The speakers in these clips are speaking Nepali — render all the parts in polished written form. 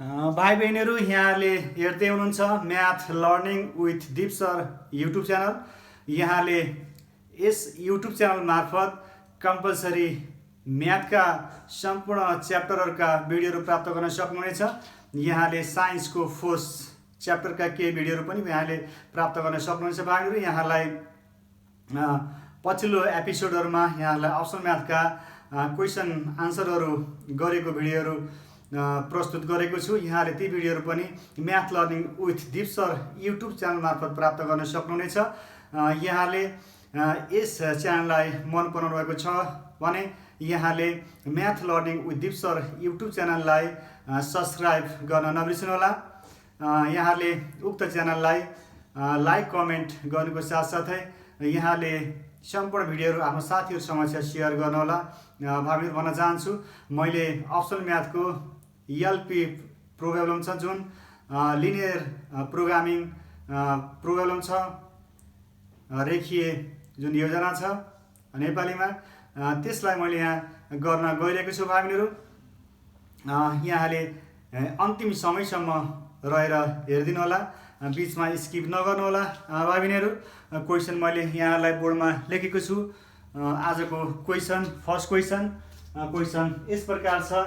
भाइ बहिनीहरू यहाँले हेर्दै हुनुहुन्छ म्याथ लर्निङ विथ दिप सर युट्युब च्यानल। यहाँले यस युट्युब च्यानल मार्फत कम्पलसरी म्याथका सम्पूर्ण च्याप्टरहरूका भिडियोहरू प्राप्त गर्न सक्नुहुनेछ। यहाँले साइन्सको फर्स्ट च्याप्टरका केही भिडियोहरू पनि यहाँले प्राप्त गर्न सक्नुहुनेछ। भाइहरू यहाँलाई पछिल्लो एपिसोडहरूमा यहाँलाई अप्सन म्याथका क्वेसन आन्सरहरू गरेको भिडियोहरू प्रस्तुत गरेको छु। यहाँले ती भिडियोहरू पनि म्याथ लर्निङ विथ दिप सर युट्युब च्यानल मार्फत प्राप्त गर्न सक्नुहुनेछ। यहाँले यस च्यानललाई मन पराउनु भएको छ भने यहाँले म्याथ लर्निङ विथ दिप सर युट्युब च्यानललाई सब्सक्राइब गर्न नबिर्सनुहोला। यहाँले उक्त च्यानललाई लाइक कमेन्ट गर्नुको साथसाथै यहाँले सम्पूर्ण भिडियोहरू आफ्नो साथीहरू समक्ष सेयर गर्नुहोला भनेर भन्न चाहन्छु। मैले अप्सन म्याथको एलपी प्रोग्राम छ, जुन लिनियर प्रोग्रामिङ प्रोग्राम छ, रेखीय जुन योजना छ नेपालीमा, त्यसलाई मैले यहाँ गर्न गइरहेको छु। भाइबहिनीहरू यहाँले अन्तिम समयसम्म रहेर हेरिदिनु होला, बिचमा स्किप नगर्नु होला। भाइबहिनीहरू क्वेसन मैले यहाँलाई बोर्डमा लेखेको छु। आजको क्वेसन फर्स्ट क्वेसन यस प्रकार छ।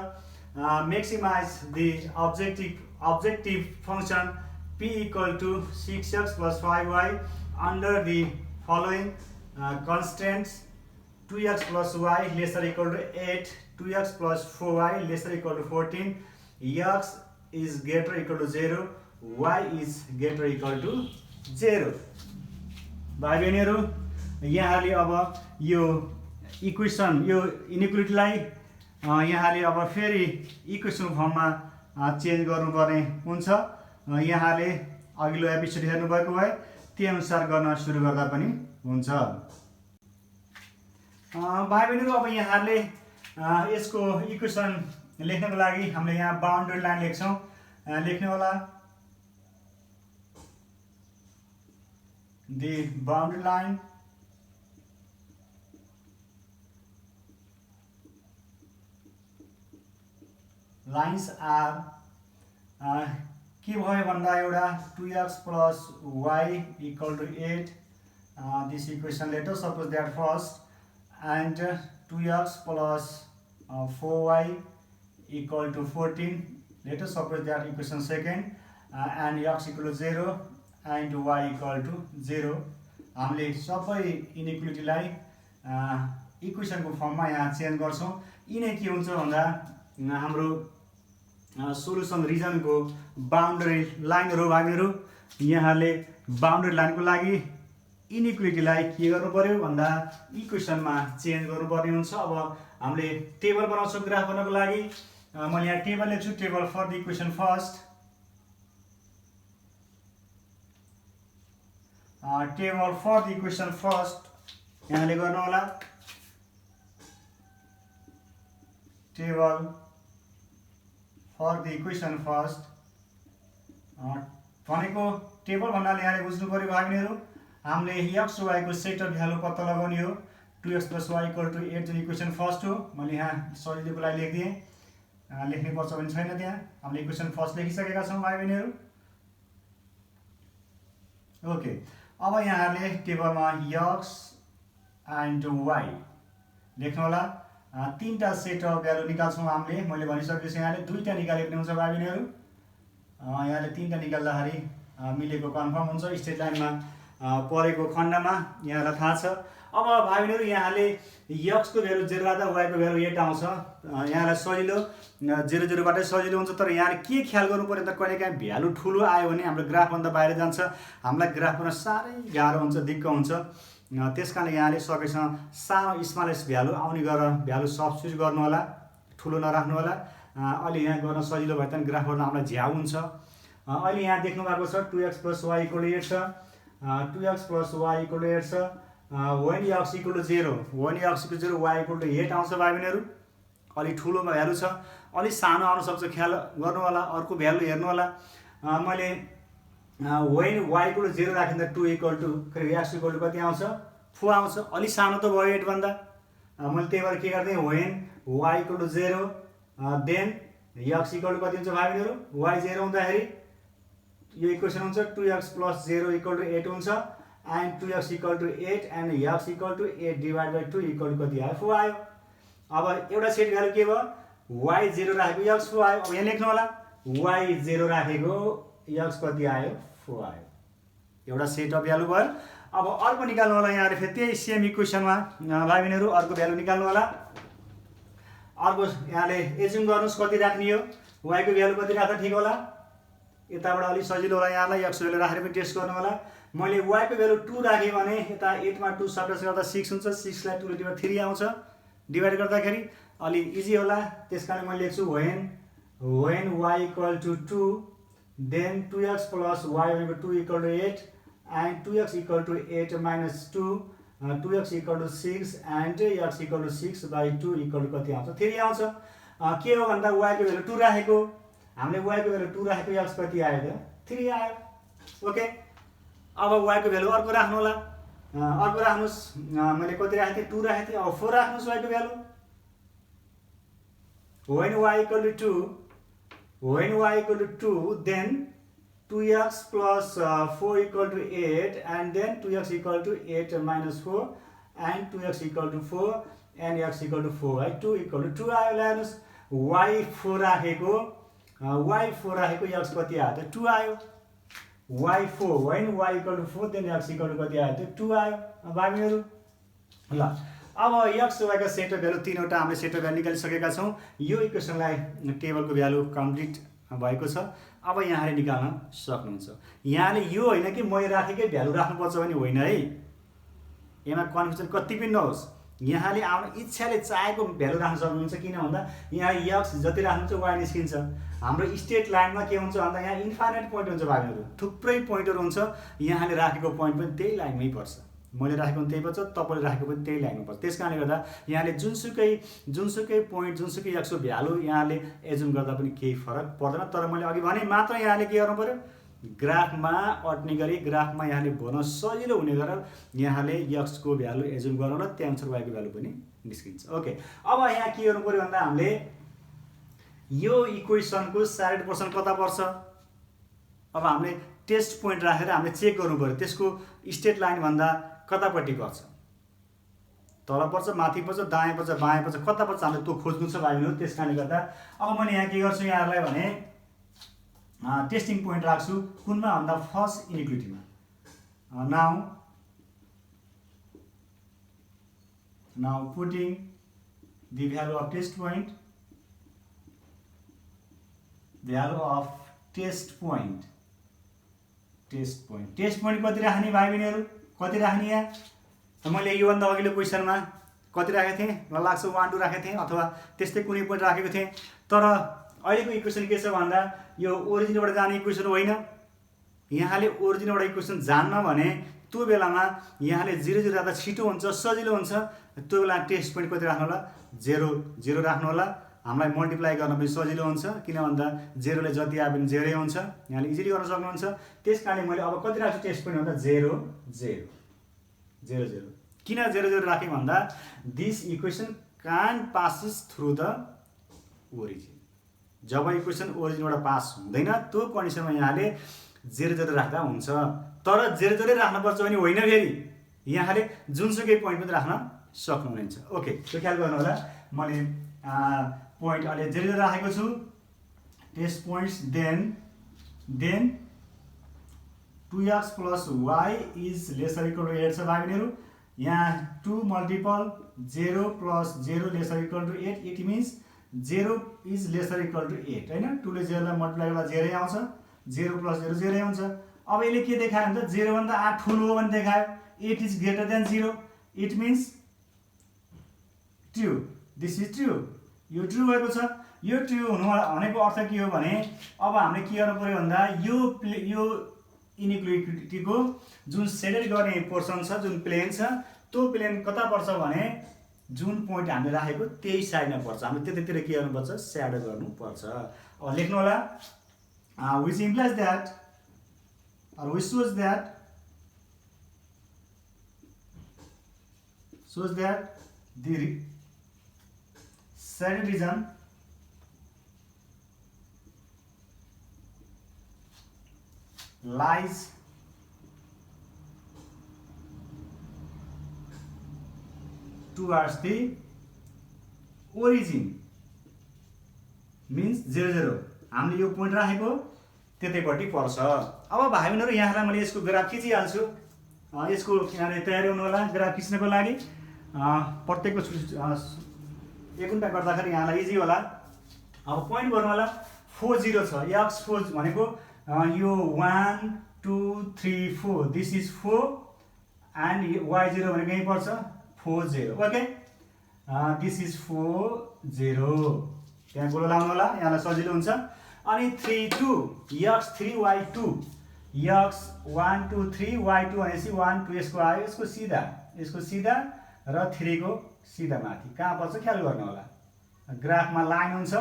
Maximize the objective function p equal to 6x plus 5y under the following constraints: 2x plus y less or equal to 8, 2x plus 4y less or equal to 14, x is greater or equal to 0, y is greater or equal to 0। भाइ बहिनीहरू यहाँले अब यो इक्वेसन यो इनइक्वालिटीलाई यहाँले अब फेरि इक्वेसन फर्ममा चेन्ज गर्नुपर्ने हुन्छ। यहाँले अघिल्लो एपिसोड हेर्नुभएको भए त्यही अनुसार गर्न सुरु गर्दा पनि हुन्छ। भाइ बहिनीहरू अब यहाँले यसको इक्वेसन लेख्नको लागि हामीले यहाँ बाउन्ड्री लाइन लेख्छौँ। लेख्नु होला the boundary line lines are के भयो भन्दा एउटा 2x plus y equal to 8, this equation let us suppose that first, and 2x plus 4y equal to 14, let us suppose that equation second, and x equal to 0 and y equal to 0। हामीले सबै इनइक्वालिटीलाई इक्वेसनको फर्ममा यहाँ चेन्ज गर्छौँ। यिनै के हुन्छ भन्दा हाम्रो सोलुसन रिजनको बाउन्ड्री लाइनहरू। भाइहरू यहाँले बाउन्ड्री लाइनको लागि इनइक्वालिटीलाई के गर्नु पर्यो भन्दा इक्वेसनमा चेन्ज गर्नुपर्ने हुन्छ। अब हामीले टेबल बनाउँछौँ ग्राफ बनाउनको लागि। मैले यहाँ टेबल लेख्छु, table for the equation first, table for the equation first यहाँले गर्नु होला। Table for the equation first भनेको टेबल भन्नाले यहाँले बुझ्नु पर्यो भाइबहिनीहरू, हामीले एक्स वाईको सेट अफ भ्यालु पत्ता लगाउने हो। 2x plus y equal to 8 जुन इक्वेसन फर्स्ट हो। मैले यहाँ सजिलोको लागि लेखिदिएँ, लेख्ने पर्छ भने छैन। त्यहाँ हामीले इक्वेसन फर्स्ट लेखिसकेका छौँ भाइबहिनीहरू। ओके, अब यहाँले टेबलमा x एन्ड y लेख्नु होला। तीनटा सेट अफ भ्यालु निकाल्छौँ हामीले। मैले भनिसकेको छु यहाँले दुईटा निकाले पनि हुन्छ भाइबहिनीहरू। यहाँले तीनटा निकाल्दाखेरि मिलेको कन्फर्म हुन्छ स्ट्रेट लाइनमा परेको खण्डमा, यहाँलाई थाहा छ। अब भाइबहिनीहरू यहाँले x को भ्यालु 0 राख्दा y को भ्यालु 8 आउँछ। यहाँलाई सजिलो 0 0 बाटै सजिलो हुन्छ। तर यहाँले के ख्याल गर्नु पर्यो त कहिलेकाहीँ भ्यालु ठुलो आयो भने हाम्रो ग्राफभन्दा बाहिर जान्छ, हामीलाई ग्राफ गर्न साह्रै गाह्रो हुन्छ, दिक्क हुन्छ। त्यस कारण यहाँले सकेसम्म सानो स्मलेस्ट भ्यालु आउने गरेर भ्यालु सब्स्टिट्युट गर्नु होला, ठुलो नराख्नु होला। अहिले यहाँ गर्न सजिलो भए पनि ग्राफ गर्न हामीलाई झ्याउ हुन्छ। अहिले यहाँ देख्नु भएको छ 2x plus y equal to 8 छ, 2x plus y equal to 8 छ। when x equal to 0, when x equal to 0 y equal to 8 आउँछ भाइबहिनीहरू। अलि ठुलो भ्यालु छ, अलि सानो आउन सक्छ, ख्याल गर्नु होला। अर्को भ्यालु हेर्नु होला, मैले when y equal to 0 राखिँदा 2 equal to x equal to कति आउँछ, 4 आउँछ। अलि सानो त भयो 8 भन्दा। मैले त्यही भएर के गर्दै when y equal to 0 then x equal to कति हुन्छ भाइ बहिनीहरू y 0 हुँदाखेरि यो इक्वेसन हुन्छ 2x + 0 = 8 हुन्छ एन्ड 2x = 8 एन्ड x = 8 / 2 = कति आयो 4 आयो। अब एउटा सेट भ्यालु के भयो y 0 राखेको x 4 आयो। अब यहाँ लेख्नु होला y 0 राखेको x कति आयो 4 आयो। एउटा सेट अफ भ्यालु भयो। अब अर्को निकाल्नु होला यहाँहरु फेरि त्यही सेम इक्वेसनमा भाइ बहिनीहरु अर्को भ्यालु निकाल्नु होला। अर्को यहाँले एज्युम गर्नुस् कति राख्ने हो y को भ्यालु कति राख्दा ठीक होला। यताबाट अलि सजिलो होला यहाँलाई x भ्यालु राखेर पनि टेस्ट गर्नु होला। मैले y को भ्यालु 2 राखे भने यता 8 मा 2 सब्ट्र्याक्ट गर्दा 6 हुन्छ। 6 लाई 2 ले डिभाइड 3 आउँछ। डिभाइड गर्दाखेरि अलि इजी होला। त्यसकारण मैले लेख्छु when y = 2 then 2x + y / 2 = 8 and 2x = 8 - 2 2x = 6 and x = 6 / 2 = कति आउँछ 3 आउँछ। के हो भन्दा y को भ्यालु 2 राखेको हामीले y को भ्यालु 2 राखेको x कति आयो त 3 आयो। ओके अब y को भ्यालु अर्को राख्नु होला। अर्को राख्नुस् मैले कति राखेथे 2 राखेथे। अब 4 राख्नुस् y को value when y = 2 then 2x + 4 = 8 and then 2x = 8 - 4 and 2x = 4 and x = 4 है 2 = 2 आयो। हेर्नुस् y 4 राखेको x कति आयो त 2 आयो। y 4 when y = 4 then x = कति आयो त 2 आयो। भाइ बहिनीहरु ल अब x y का सेट भ्यालु तीनवटा हामीले सेट भ्यालु निकालिसकेका छौं। यो इक्वेसनलाई टेबलको भ्यालु कम्प्लिट भएको छ। अब यहाँले निकाल्न सक्नुहुन्छ। यहाँले यो हैन कि मैले राखेकै भ्यालु राख्नुपर्छ भने होइन है। यसमा कन्फ्युजन कति पनि नहोस्। यहाँले आफ्नो इच्छाले चाहेको भ्यालु राख्न सक्नुहुन्छ। किन भन्दा यहाँ x जति राख्नुहुन्छ y निस्किन्छ। हाम्रो स्टेट लाइनमा के हुन्छ भन्दा यहाँ इन्फाइनाइट पोइन्ट हुन्छ भाइहरु। थुप्रै पोइन्टहरु हुन्छ। यहाँले राखेको पोइन्ट पनि त्यही लाइनमै पर्छ। मैले राखेको पनि त्यही पर्छ तपाईले राखेको पनि त्यही लाइनमा पर्छ। त्यसकारणले गर्दा यहाँले जुनसुकै पोइन्ट जुनसुकै x को भ्यालु यहाँले एज्युम गर्दा पनि केही फरक पर्दैन। तर मैले अघि भने मात्र यहाँले के गर्नु पर्यो ग्राफमा अट्ने गरी ग्राफमा यहाँले भर्न सजिलो हुने गरेर यहाँले x को भ्यालु एज्युम गर्नु र त्यहाँअनुसार y को भ्यालु पनि निस्किन्छ। ओके अब यहाँ के गर्नु पर्यो भन्दा हामीले यो इक्वेसनको 60% कता पर्छ। अब हामीले टेस्ट पोइन्ट राखेर हामीले चेक गर्नु पर्यो त्यसको स्टेट लाइन भन्दा कतापट्टि पर्छ। तल पर्छ माथि पर्छ दायाँ पर्छ बायाँ पर्छ कता पर्छ हामीले त्यो खोज्नु छ भाइ बहिनीहरु। त्यसकारणले गर्दा अब मैले यहाँ के गर्छु यहाँहरुलाई भने टेस्टिङ पोइन्ट राख्छु कुनमा भन्दा फर्स्ट इनिक्वालिटीमा। Now putting the value of test point test point कति राख्ने भाइ बहिनीहरु कति राख्ने यहाँ मैले यो भन्दा अघिल्लो क्वेशनमा कति राखेको थिएँ मलाई लाग्छ 1 2 राखेको थिएँ अथवा त्यस्तै कुनै पोइन्ट राखेको थिएँ। तर अहिलेको इक्वेसन के छ भन्दा यो ओरिजिनबाट जाने इक्वेसन होइन। यहाँले ओरिजिनबाट इक्वेसन जान्न भने त्यो बेलामा यहाँले 0 0 राख्दा छिटो हुन्छ सजिलो हुन्छ। त्यो बेला टेस्ट पोइन्ट कति राख्नु होला 0 0 राख्नु होला। हामीलाई मल्टिप्लाई गर्न पनि सजिलो हुन्छ किन भन्दा 0 ले जति आए पनि 0 नै हुन्छ। यहाँले इजिली गर्न सक्नुहुन्छ। त्यसकारणले मैले अब कति राख्छु टेस्ट पोइन्ट भन्दा 0 0 0 0 किन 0 0 राखे भन्दा this equation can't passes through the origin. जब इक्वेसन ओरिजिनबाट पास हुँदैन त्यो कन्डिसनमा यहाँले 0 0 राख्दा हुन्छ। तर 0 0 राख्नुपर्छ भने होइन फेरि यहाँले जुनसुकै पोइन्ट पनि राख्न सक्नुहुन्छ। ओके त्यो ख्याल गर्नु होला। मैले पोइन्ट अहिले 0 0 राखेको छु test points then 2x + y is lesser equal to 8 छ भाइ बहिनीहरु। यहाँ 2 multiple 0 + 0 lesser equal to 8 it means 0 is lesser equal to 8 हैन। 2 ले 0 लाई मल्टिप्लाई गर्दा 0 आउँछ। 0 + 0 0 हुन्छ। अब यसले के देखायो भने 0 भन्दा 8 ठुलो हो भने देखायो 8 is greater than 0 it means true. This is true. यो ट्रु भएको छ। यो ट्रु हुनु भनेको अर्थ के हो भने अब हामीले के गर्नु पर्यो भन्दा यो इनइक्वालिटीको जुन सेडेड गर्ने पोर्सन छ जुन प्लेन छ त्यो प्लेन कता पर्छ भने जुन पोइन्ट हामीले राखेको त्यही साइडमा पर्छ। हामीले त्यतैतिर के गर्नुपर्छ स्याडो गर्नुपर्छ। अब लेख्नु होला which implies that or which shows that the shaded region lies towards the origin means 0 0 हामीले यो पोइन्ट राखेको त्यतैपट्टि पर्छ। अब भाइ बहिनीहरु यहाँलाई मैले यसको ग्राफ खिचिहाल्छु। यसको यहाँले तयारी हुनु होला ग्राफ खिच्नको लागि। प्रत्येकको एक घण्टा गर्दाखेरि यहाँलाई इजी होला। अब पोइन्ट गर्नु होला 4 0 छ। x 4 भनेको यो 1 2 3 4 दिस इज 4 एन्ड y 0 भनेको यही पर्छ 4 0 ओके। दिस इज 4 0 त्यहाँ गोलो लाउनु होला यहाँलाई सजिलो हुन्छ। अनि 3 2 x 3 y 2 x 1 2 3 y 2 भनेपछि 1 2 यसको आयो यसको सिधा र 3 को सिधा माथि कहाँ पर्छ ख्याल गर्नु होला। ग्राफमा लाइन हुन्छ।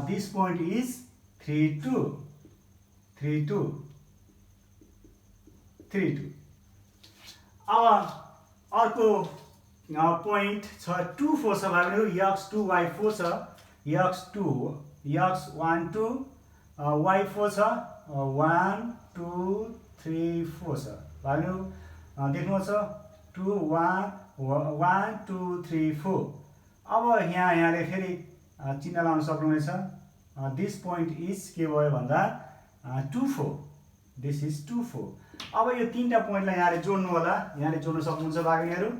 This point is 3 2 3 2 3 2। अब अर्को पोइन्ट छ 2 4 छ भाइ बहिनीहरु x 2 y 4 छ x 2 x 1 2 y 4 छ 1 2 3 4 छ भाइ बहिनीहरु देख्नुहुन्छ 2 1 2 3 4। अब यहाँले फेरि चिन्ह लाउन सक्नुहुनेछ। दिस पोइन्ट इज के भयो भन्दा 2 4 दिस इज 2 4। अब यो तीनटा पोइन्टलाई यहाँले जोड्नु होला यहाँले जोड्न सक्नुहुन्छ भाइ बहिनीहरु।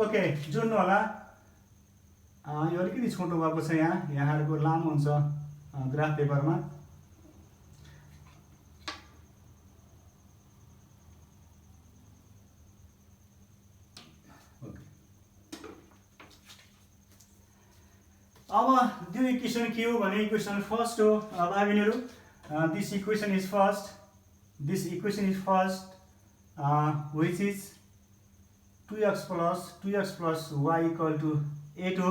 ओके जोड्नु होला। यो अलिकति छोटो भएको छ यहाँहरुको लामो हुन्छ ग्राफ पेपरमा। अब त्यो इक्वेसन के हो भने इक्वेसन फर्स्ट हो भाइ बहिनीहरु। This equation is first which is 2x plus y equal to 8 हो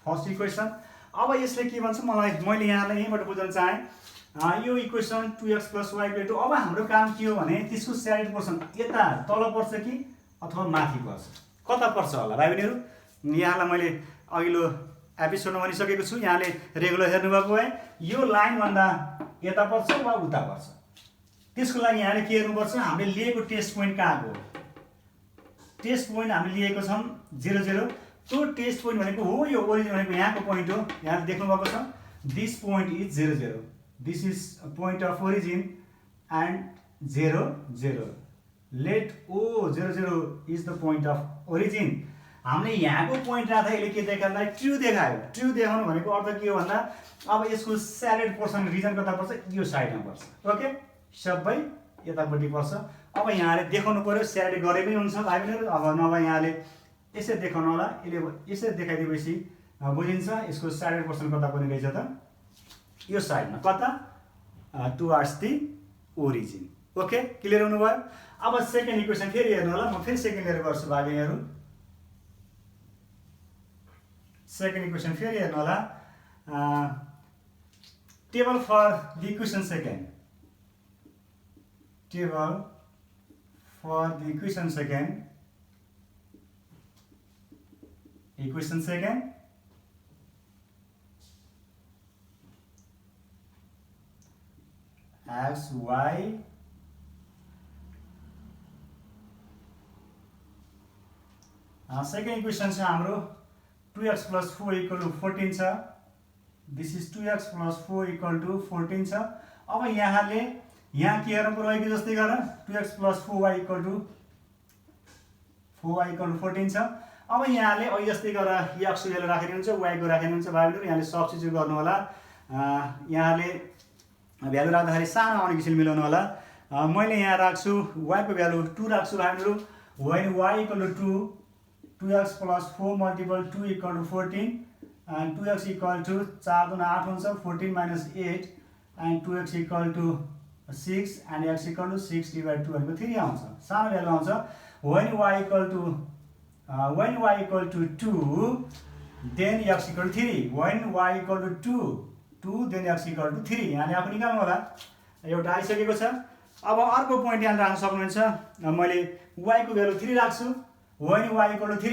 फर्स्ट इक्वेसन। अब यसले के भन्छ मैले यहाँलाई यहीँबाट बुझाउन चाहे यो equation 2x plus y equal to। अब हाम्रो काम के हो भने त्यसको स्याडिड पोर्सन यता तल पर्छ कि अथवा माथि पर्छ कता पर्छ होला भाइ बहिनीहरु। यहाँलाई मैले अघिल्लो एपिसोडमा भनिसकेको छु यहाँले रेगुलर हेर्नु भएको भए यो लाइन भन्दा यता पर्छ वा उता पर्छ। त्यसको लागि यहाँले के हेर्नु पर्छ हामीले लिएको टेस्ट पोइन्ट कहाँको हो। टेस्ट पोइन्ट हामीले लिएको छौं 0 0। त्यो टेस्ट पोइन्ट भनेको हो यो ओरिजिन भनेको यहाँको पोइन्ट हो यहाँ देख्नु भएको छ। This point is 0 0 this is point of origin and 0 0 let O 0 0 is the point of origin. हामीले यहाँको पोइन्ट राख्दा यसले के देखाउँदा ट्रु देखायो। ट्रु देखाउनु भनेको अर्थ के हो भन्दा अब यसको स्याडेड पोर्सन रिजन कता पर्छ यो साइडमा पर्छ ओके सबै यतापट्टि पर्छ। अब यहाँले देखाउनु पर्यो स्याडेड गरेकै हुन्छ भाइ बहिनीहरु। अब नभए यहाँले यसरी देखाउनु होला यसले यसरी देखाइदिएपछि बुझिन्छ यसको स्याडेड पोर्सन कता पनि रहेछ त यो साइडमा कता towards the origin okay clear हुनु भयो। अब सेकेन्ड इक्वेसन फेरि हेर्नु होला म फेरि सेकेन्ड लिएर गर्छु भाइ बहिनीहरु। सेकेन्ड इक्वेसन फेरि हेर्नु होला table for the equation second table for the equation second x y second equation छ हाम्रो 2x plus 4 equal to 14 छ। This is 2x plus 4 equal to 14 छ। अब यहाँले यहाँ के हेर्नु पर्यो कि जस्तै गरेर 2x plus 4y equal to 14 छ। अब यहाँले अहिले जस्तै गरेर x को भ्यालु राखेर हुन्छ y को राखेर हुन्छ भाइ बहिनीहरु यहाँले सब्स्टिट्युट गर्नु होला। यहाँले भ्यालु राख्दाखेरि सानो आउने किसिमले मिलाउनु होला। मैले यहाँ राख्छु y को भ्यालु 2 राख्छु भाइ बहिनीहरु। when y equal to 2x plus 4 multiple 2 equal to 14 and 2x equal to 4 दूना 8 हुन्छ 14 minus 8 and 2x equal to 6 and x equal to 6 divided 2 भनेको 3 आउँछ सानो भ्यालु आउँछ। when y equal to 2 then x equal to 3 when y equal to 2 then x equal to 3 यहाँले आफू निकाल्नु होला एउटा आइसकेको छ। अब अर्को पोइन्ट यहाँ राख्न सक्नुहुन्छ मैले y को भ्यालु 3 राख्छु when y equal to 3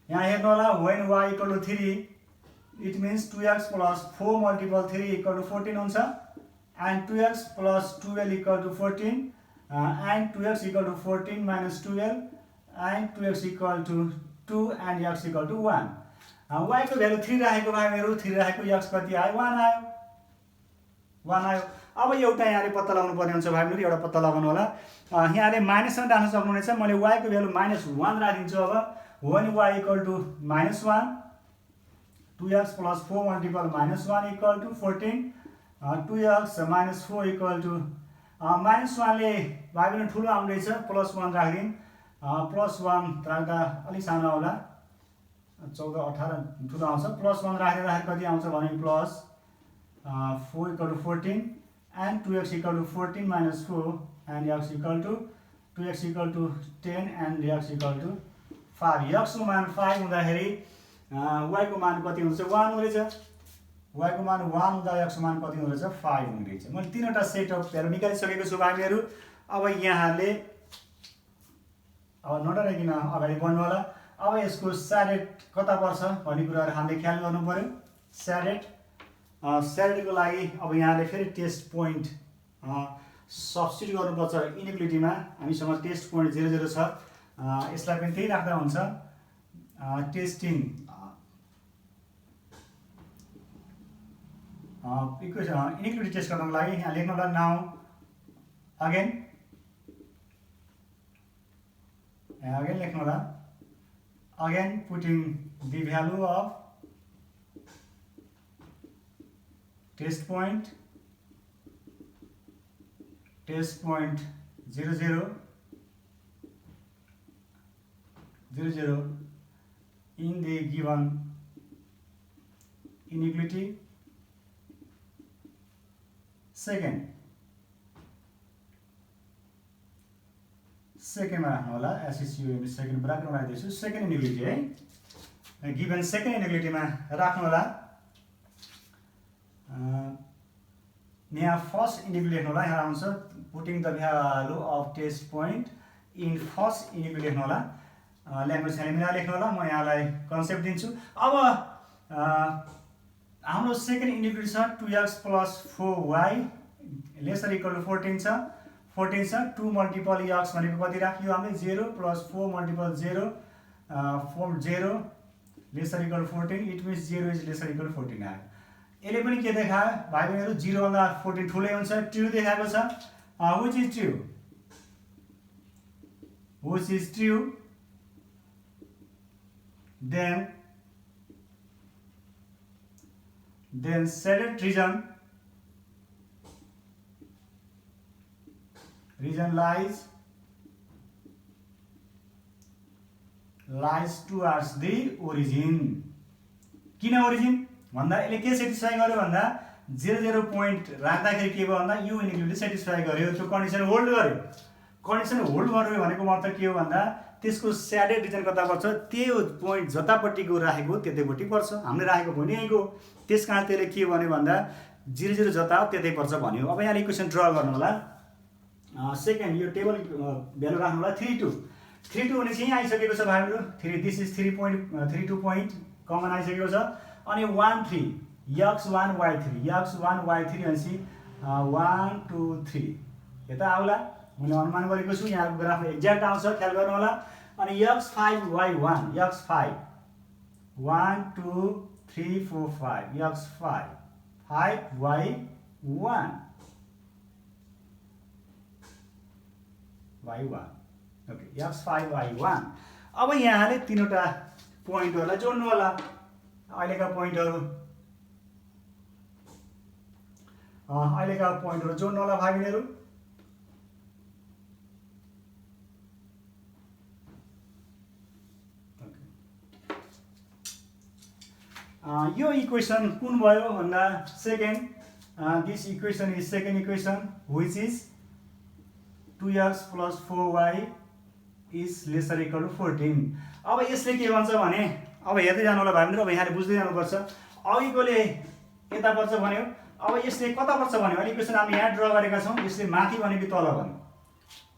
यहाँ हेर्नु होला when y equal to 3 it means 2x plus 4 multiple 3 equal to 14 हुन्छ and 2x plus 12 equal to 14 and 2x equal to 14 minus 12 and 2x equal to 2 and x equal to 1 y को भ्यालु 3 राखेको भए मेरो 3 राखेको x कति आयो 1 आयो। अब एउटा यहाँले पत्ता लगाउनु पर्ने हुन्छ भाइ मेरो एउटा पत्ता लगाउनु होला यहाँले माइनसमा राख्न सक्नुहुनेछ मैले y को भ्यालु -1 राखिदिन्छु अब when y equal to -1 2x plus 4 multiple -1 equal to 14 2x minus 4 equal to -1 ले भाइ बहिनी ठुलो आउँदैछ +1 राख्दिन +1 राख्दा अलि सानो होला 14 18 ठुलो आउँछ +1 राख्दा कति आउँछ भने plus 4 equal to 14 and 2x equal to 14 minus 4 and x equal to 2x equal to 10 and x equal to 5 x को मान 5 हुँदाखेरि y को मान कति हुन्छ 1 हुँदैछ y को मान 1 हुँदा x को मान कति हुँदैछ 5 हुँदैछ। मैले तीनवटा सेट अफ भ्यालु निकालिसकेको छु भाइहरु। अब यहाँले अब नडराइकिन अगाडि बढ्नु होला। अब यसको स्याडेट कता पर्छ भन्ने कुराहरु हामीले ख्याल गर्नु पर्यो। स्याडेट को लागि अब यहाँले फेरि टेस्ट पोइन्ट सब्स्टिट्युट गर्नुपर्छ इनेक्वालिटीमा हामीसँग टेस्ट पोइन्ट 00 छ यसलाई पनि त्यही राख्दा हुन्छ टेस्टिङ इनेक्वालिटी टेस्ट गर्नको लागि यहाँ लेख्नु होला नाउ अगेन लेख्नु होला again putting the value of test point 00 in the given inequality. Second मा राख्नु होला SSUM सेकेन्ड ब्राकेट राख्दैछु सेकेन्ड इनेक्वालिटी है गिवन सेकेन्ड इनेक्वालिटीमा राख्नु होला। यहाँ फर्स्ट इनेक्वालिटी लेख्नु होला यहाँ आउँछ putting the value of test point in first inequality लेख्नु होला ल्याङ्ग्वेज खाली मिलाएर लेख्नु होला। म यहाँलाई कन्सेप्ट दिन्छु। अब हाम्रो सेकेन्ड इनेक्वालिटी छ 2x plus 4y lesser equal to 14 छ 2 मल्टिपल x भनेको कति राखियो हामीले 0 plus 4 multiple 0 0 lesser equal to 14 it means 0 is lesser equal to 14 आयो। यसले पनि के देखायो भाइ बहिनीहरु 0 भन्दा 14 ठुलै हुन्छ ट्रु देखाएको छ which is true then said reason lies towards the origin। किन origin भन्दा यसले के सेटिस्फाई गर्यो भन्दा 00 पोइन्ट राख्दाखेरि के भयो भन्दा यो इनेक्वालिटी सेटिस्फाई गर्यो त्यो कन्डिसन होल्ड गर्यो। कन्डिसन होल्ड गर्यो भनेको मतलब के हो भन्दा त्यसको स्याडेड रिजन कता पर्छ त्यो पोइन्ट जतापट्टिको राखेको त्यतैपट्टि पर्छ। हामीले राखेको पोइन्ट यहीँको त्यसकारण त्यसले के भन्यो भन्दा 00 जता त्यतै पर्छ भन्यो। अब यहाँ इक्वेसन ड्रा गर्नु होला सेकेन्ड यो टेबल भ्यालु राख्नु होला 32 भने चाहिँ यहाँ आइसकेको छ भाइहरु 3 दिस इज 3.32 पोइन्ट कमन आइसकेको छ अनि 1 3 x1 y3 भनेपछि 1 2 3 यता आउला मैले अनुमान गरेको छु। यहाँको ग्राफ एक्ज्याक्ट आउँछ ख्याल गर्नु होला। अनि x5 y1 x5 1 2 3 4 5 x5 5 y1 okay x5 y1। अब यहाँले तीनवटा पोइन्टहरुलाई जोड्नु होला अहिलेका पोइन्टहरु जोड्नु होला भाइ बहिनीहरु। यो इक्वेसन कुन भयो भन्दा second this equation is second equation, which is 2x plus 4y is lesser equal to 14. अब यसले के भन्छ भने अब हेर्दै जानु होला भाइ बहिनीहरु, अब यहाँले बुझ्दै जानुपर्छ। अघिकोले यता पर्छ भन्यो, अब यसले कता पर्छ भन्यो भने इक्वेसन हामी यहाँ ड्रा गरेका छौं, यसले माथि भनेको तल भन्यो।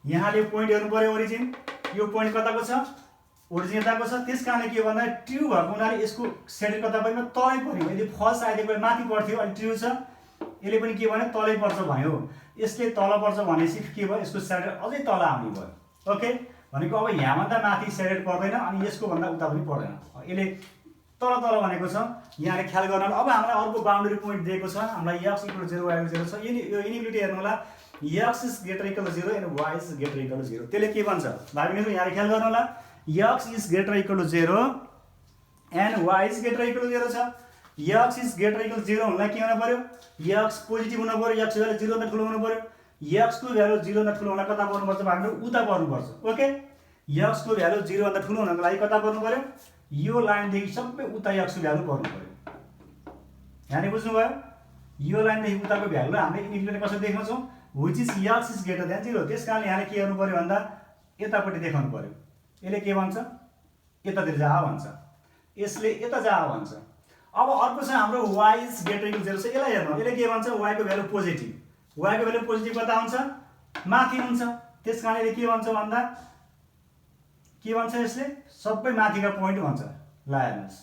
यहाँले पोइन्ट हेर्नु पर्यो ओरिजिन, यो पोइन्ट कताको छ, ओरिजिन यताको छ। त्यसकारणले के भन्दा ट्रु भएको हुनाले यसको सेन्टर कता पर्यो, तलै पर्यो। यदि फल्स आइदिएको माथि पर्थ्यो, अनि ट्रु छ यसले पनि के भन्यो तलै पर्छ भन्यो। यसले तल पर्छ भनेपछि के भयो, यसको सेन्टर अझै तल आउने भयो। ओके, भनेको अब यहाँ भन्दा माथि सेन्टर पर्दैन अनि यसको भन्दा उता पनि पर्दैन, यसले तल तल भनेको छ। यहाँले ख्याल गर्न। अब हामीलाई अर्को बाउन्डरी पोइन्ट दिएको छ, हामीलाई x = 0 y = 0 छ। यो इनिक्वालिटी हेर्नु होला, x is greater equal to 0 and y is greater equal to 0। त्यसले के भन्छ भाइ बहिनीहरु, यहाँले ख्याल गर्नु होला, x is greater equal to 0 and y is greater equal to 0 छ। x is greater equal to 0 हुनलाई के हुनु पर्यो, x पोजिटिभ हुनु पर्यो, x भ्यालु 0 भन्दा ठुलो हुनु पर्यो। x को भ्यालु 0 भन्दा ठुलो हुनलाई कता पर्नु पर्छ भाइ बहिनीहरु, उता पर्नु पर्छ। ओके, x को भ्यालु 0 भन्दा ठुलो हुनको लागि कता पर्नु पर्यो, यो लाइन देखि सबै उता x को भ्यालु पर्नु पर्यो। यहाँले बुझ्नुभयो, यो लाइन देखि उताको भ्यालु हामीले इनिक्वालिटी कसरी देख्न छौं, which is x is greater than 0। त्यसकारणले यहाँले के गर्नु पर्यो भन्दा यतापट्टि देखाउनु पर्यो। यसले के भन्छ, यतातिर जा भन्छ, यसले यता जा भन्छ। अब अर्को छ हाम्रो y is greater equal to 0 छ। यसलाई हेर्नु, यसले के भन्छ, y को भ्यालु पोजिटिभ, y को भ्यालु पोजिटिभ कता हुन्छ, माथि हुन्छ। त्यसकारणले के भन्छ भन्दा के भन्छ, यसले सबै माथिका पोइन्ट भन्छ। ल हेर्नुस्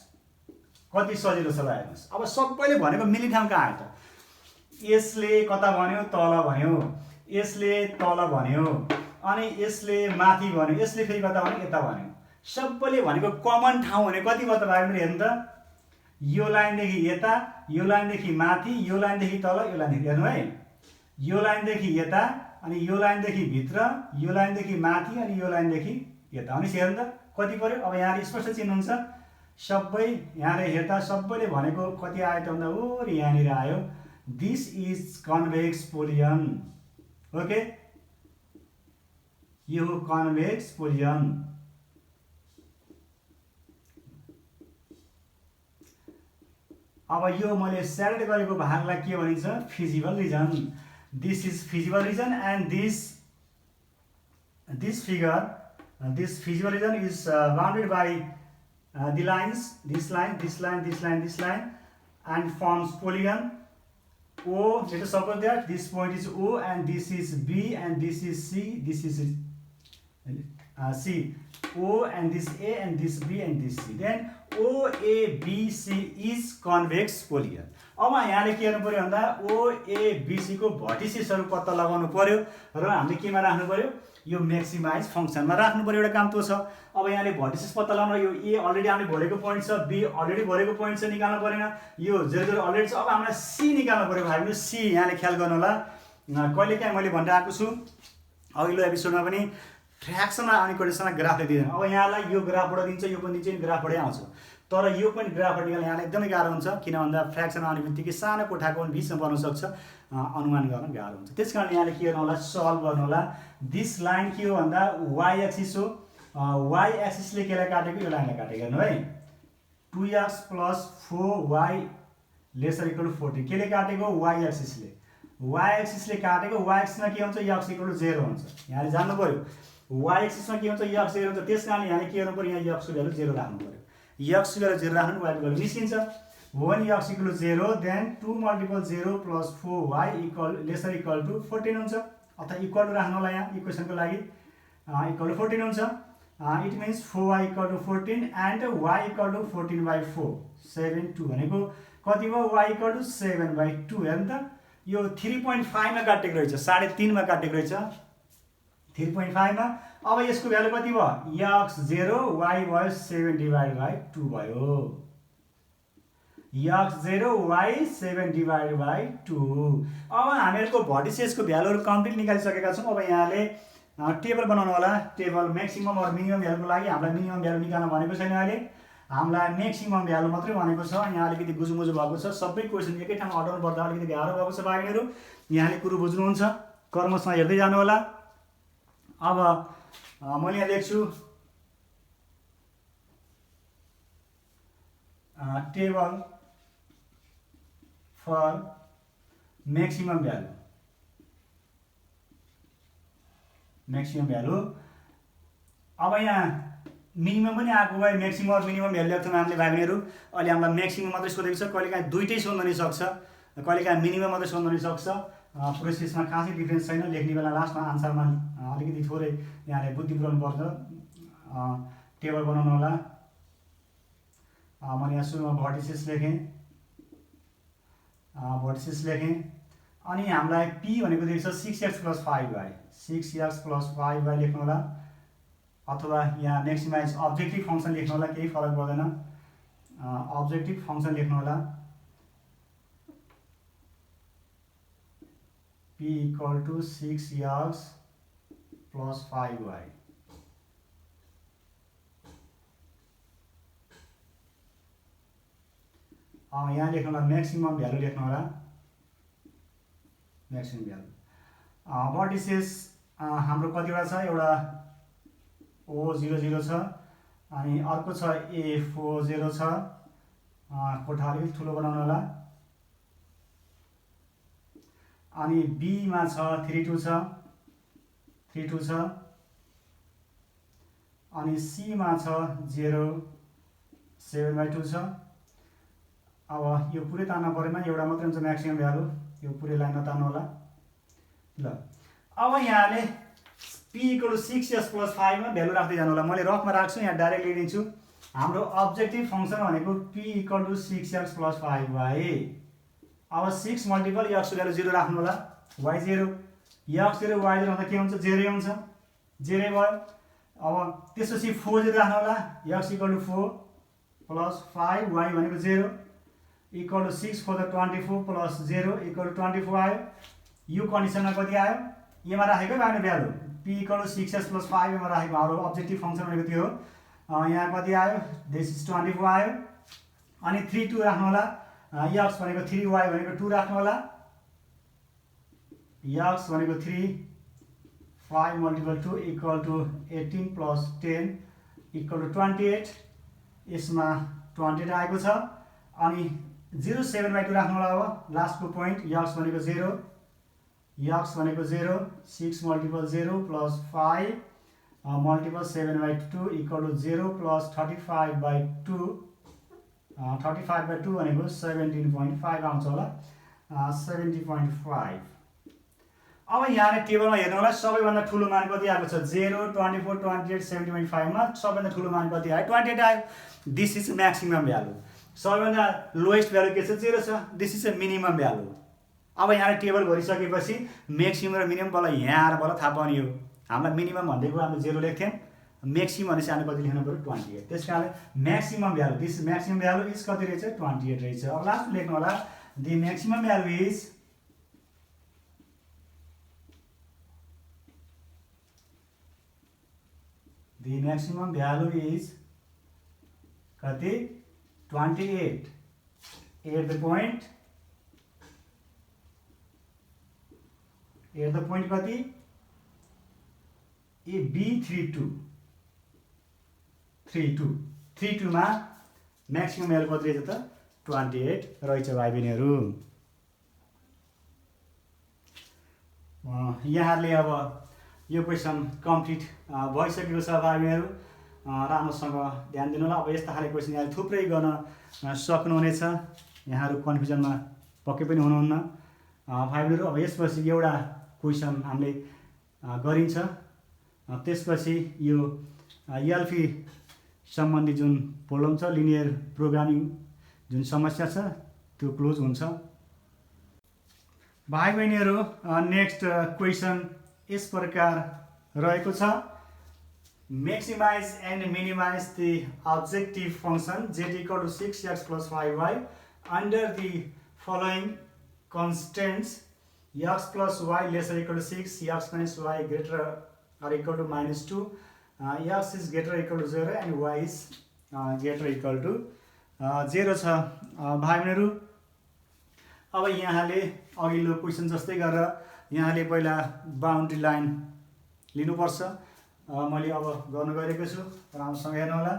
कति सजिलो छ, ल हेर्नुस्। अब सबैले भनेको मिल्ने ठाउँ कहाँ आयो त, यसले कता भन्यो, तल भन्यो, यसले तल भन्यो, अनि यसले माथि भन्यो, यसले फेरि कता भन्यो, यता भन्यो। सबैले भनेको कमन ठाउँ भने कति भयो त भाइ बहिनी, हेर्नु त, यो लाइनदेखि यता, यो लाइनदेखि माथि, यो लाइनदेखि तल, यो लाइनदेखि, हेर्नु है, यो लाइनदेखि यता, अनि यो लाइनदेखि भित्र, यो लाइनदेखि माथि, अनि यो लाइनदेखि यता। अनि हेर्नु त कति पर्यो। अब यहाँले स्पष्ट चिन्नुहुन्छ, सबै यहाँले हेर्दा सबैले भनेको कति आयो त भन्दा ओ यहाँनिर आयो, this is convex polygon. Okay, यो कन्भेक्स पोलियन। अब यो मैले सेलेक्ट गरेको भागलाई के भनिन्छ, feasible region. This is feasible region and this figure, this feasible region is bounded by the lines, this line, this line, this line, this line, and forms polygon O. Let us suppose that this point is O and this is B and this is C, this is C, O and this A and this B and this C, then OABC is convex polygon। अब यहाँले के गर्नु पर्यो भन्दा OABC को भर्टिसेसहरु पत्ता लगाउनु पर्यो र हामीले केमा राख्नु पर्यो, यो मैक्सिमाइज फंक्शनमा राख्नु पर्यो। एउटा काम त्यो छ। अब यहाँले भर्टिसेस पत्ता लगाउन, यो ए अलरेडी हामीले भरेको पोइन्ट छ, बी अलरेडी भरेको पोइन्ट छ, निकाल्नु परेन, यो 0 0 अलरेडी छ। अब हामीलाई सी निकाल्नु पर्यो भाइ बहिनी। सी यहाँले ख्याल गर्नु होला, कहिलेकाहीँ मैले भनिरहेको छु अघिल्लो एपिसोडमा पनि, फ्र्याक्सन र अनइक्वलिटीसँग ग्राफले दिँदैन। अब यहाँलाई यो ग्राफबाट दिन्छ, यो पनि दिन्छ, ग्राफबाटै आउँछ, तर यो पनि ग्राफबाट निकाल्न यहाँलाई एकदमै गाह्रो हुन्छ। किन भन्दा फ्र्याक्सन आउने बित्तिकै सानो कोठाको बिचमा पर्न सक्छ, अनुमान गर्न गाह्रो हुन्छ। त्यसकारण यहाँले के गर्नु होला, सल्भ गर्नु होला। दिस लाइन के हो भन्दा y एक्सिस हो, y एक्सिसले केलाई काटेको, यो लाइनलाई काटेको। हेर्नु है, 2x + 4y lesser equal to 14 केले काटेको, y एक्सिसले, y एक्सिसले काटेको। y एक्सिसमा के हुन्छ, x = 0 हुन्छ। यहाँले जान्नु पर्यो y एक्सिसमा के हुन्छ, x 0 हुन्छ। त्यसकारण यहाँले के गर्नु पर्यो, यहाँ x को भ्यालु 0 राख्नु पर्यो। x को भ्यालु 0 राख्नु, y को भ्यालु निस्किन्छ। when x = 0 then 2 × 0 + 4y lesser equal to 14 हुन्छ। अथवा इक्वल टु राख्नु होला यहाँ इक्वेसनको लागि, इक्वल टु 14 हुन्छ। It means 4y = 14 and y = 14/4 7/2 भनेको कति भयो, y = 7/2। हेर्नु त, यो 3.5 मा काटेको रहेछ, 3.5 मा काटेको रहेछ, 3.5 मा। अब यसको भ्यालु कति भयो, x 0, y भयो 7/2 भयो, x 0, y 7/2। अब हामीहरुको भर्टिसेसको भ्यालुहरु कम्प्लिट निकालिसकेका छौं। अब यहाँले टेबल बनाउनु होला। टेबल म्याक्सिमम र मिनिमम भ्यालुको लागि हामीलाई मिनिमम भ्यालु निकाल्न भनेको छैन, अहिले हामीलाई म्याक्सिमम भ्यालु मात्रै भनेको छ। यहाँ अलिकति गुजुमुजु भएको छ, सबै क्वेशन एकै ठाउँमा अटाउनु पर्दा अलिकति गाह्रो भएको छ भाइहरु। यहाँले कुरो बुझ्नुहुन्छ, कर्मसँग हेर्दै जानु होला। अब मैले यहाँ लेख्छु टेबल for म्याक्सिमम भ्यालु। अब यहाँ मिनिमम पनि आएको भए म्याक्सिमम र मिनिमम भ्यालु ल्याउँछौँ हामीले भाइ बहिनीहरू। अहिले हामीलाई म्याक्सिमम मात्रै सोधेको छ, कहिलेकाहीँ दुइटै सोध्न नि सक्छ, कहिलेकाहीँ मिनिमम मात्रै सोध्न नि सक्छ। प्रोसेसमा खासै डिफ्रेन्स छैन। लेख्ने बेला लास्टमा आन्सरमा अलिकति थोरै यहाँले बुद्धि पुऱ्याउनुपर्छ। टेबल बनाउनु होला। मैले यहाँ सुरुमा भर्टिसेस लेखेँ अनि हामीलाई पी भनेको दिएको छ 6x + 5y, 6x + 5y लेख्नु होला, अथवा यहाँ म्याक्सिमाइज अब्जेक्टिभ फङ्सन लेख्नु होला, केही फरक पर्दैन। अब्जेक्टिभ फङ्सन लेख्नु होला, p = 6x + 5y। यहाँ लेख्नु होला म्याक्सिमम भ्यालु लेख्नु होला, म्याक्सिमम भ्यालु। भर्टिसेस हाम्रो कतिवटा छ, एउटा O00 छ अनि अर्को छ A40 छ। कोठा अलिकति ठुलो बनाउनु होला। अनि B मा छ 32 छ, 32 छ। अनि C मा छ 0.7/2 छ। अब यो पुरै तान्न परेमा, एउटा मात्रै हुन्छ म्याक्सिमम भ्यालु, यो पुरै लाइन नतान्नु होला। ल अब यहाँले p = 6x + 5 मा भ्यालु राख्दै जानु होला। मैले रफमा राख्छु, यहाँ डाइरेक्ट लेखिदिन्छु। हाम्रो अब्जेक्टिभ फङ्सन भनेको p = 6x + 5y। अब 6 × x भ्यालु 0 राख्नु होला, y 0, x 0 y 0 हुँदा के हुन्छ, 0 हुन्छ, 0 भयो। अब त्यसपछि 4 0 राख्नु होला, x = 4 + 5 y भनेको 0 = 6 4 24 + 0 = 24 आयो। यो कन्डिसनमा कति आयो, एमा राखेको भाइले भ्यालु p = 6x + 5 मा राखेको हाम्रो अब्जेक्टिभ फङ्सन भनेको त्यो हो। यहाँ कति आयो, दिस इज 24 आयो। अनि 3 2 राख्नु होला, x भनेको 3 y भनेको 2 राख्नु होला, x भनेको 3 5 × 2 = 18 + 10 = 28। यसमा 28 आएको छ। अनि 0.7/2 राख्नु होला। अब लास्टको पोइन्ट, x भनेको 0, x भनेको 0, 6 × 0 + 5 × 7/2 = 0 + 35/2, 35/2 भनेको 17.5 आउँछ होला, 70.5। अब यहाँले टेबलमा हेर्नु होला, सबैभन्दा ठुलो मान कति आएको छ, 0 24 28 70.5 मा सबैभन्दा ठुलो मान कति आयो, 28 आयो। This is maximum value. सबैभन्दा लोएस्ट भ्यालु के छ, 0 छ, this is a minimum value. अब यहाँले टेबल भरिसकेपछि म्याक्सिमम र मिनिमम बल्ल यहाँ आएर बल्ल थाहा पाउने हो। हामीलाई मिनिमम भन्दैको हामीले 0 लेख्थ्यौँ, म्याक्सिमम भनेपछि हामीले कति लेख्नु पऱ्यो, 28। त्यस कारणले maximum value, this maximum value is कति रहेछ, 28 रहेछ। अब लास्ट लेख्नु होला, द म्याक्सिमम भ्यालु इज कति, 28 एट द पोइन्ट कति, ए बी 32 मा म्याक्सिमम भ्यालु कति रहेछ त, 28 रहेछ भाइ बहिनीहरू। यहाँहरूले अब यो क्वेसन कम्प्लिट भइसकेको छ भाइ बहिनीहरू। राम्रोसँग ध्यान दिनु होला। अब यस्ता खाले क्वेसन यहाँले थुप्रै गर्न सक्नुहुनेछ। यहाँहरू कन्फ्युजनमा पक्कै पनि हुनुहुन्न भाइ बहिनीहरू। अब यसपछि एउटा क्वेसन हामीले गरिन्छ, त्यसपछि यो एलपी सम्बन्धी जुन प्रब्लम छ, लिनियर प्रोग्रामिङ जुन समस्या छ, त्यो क्लोज हुन्छ। भाइ बहिनीहरू नेक्स्ट क्वेसन यस प्रकार रहेको छ, maximize and minimize the objective function z = 6x + 5y under the following constraints: x + y <= 6, x - y greater or equal to -2, x is greater equal to 0 and y is greater equal to 0 छ भाइ बहिनीहरू। अब यहाँले अघिल्लो क्वेसन जस्तै गरेर यहाँले पहिला बाउन्ड्री लाइन लिनुपर्छ। मैले अब गर्न गइरहेको छु, राम्रोसँग हेर्नु होला।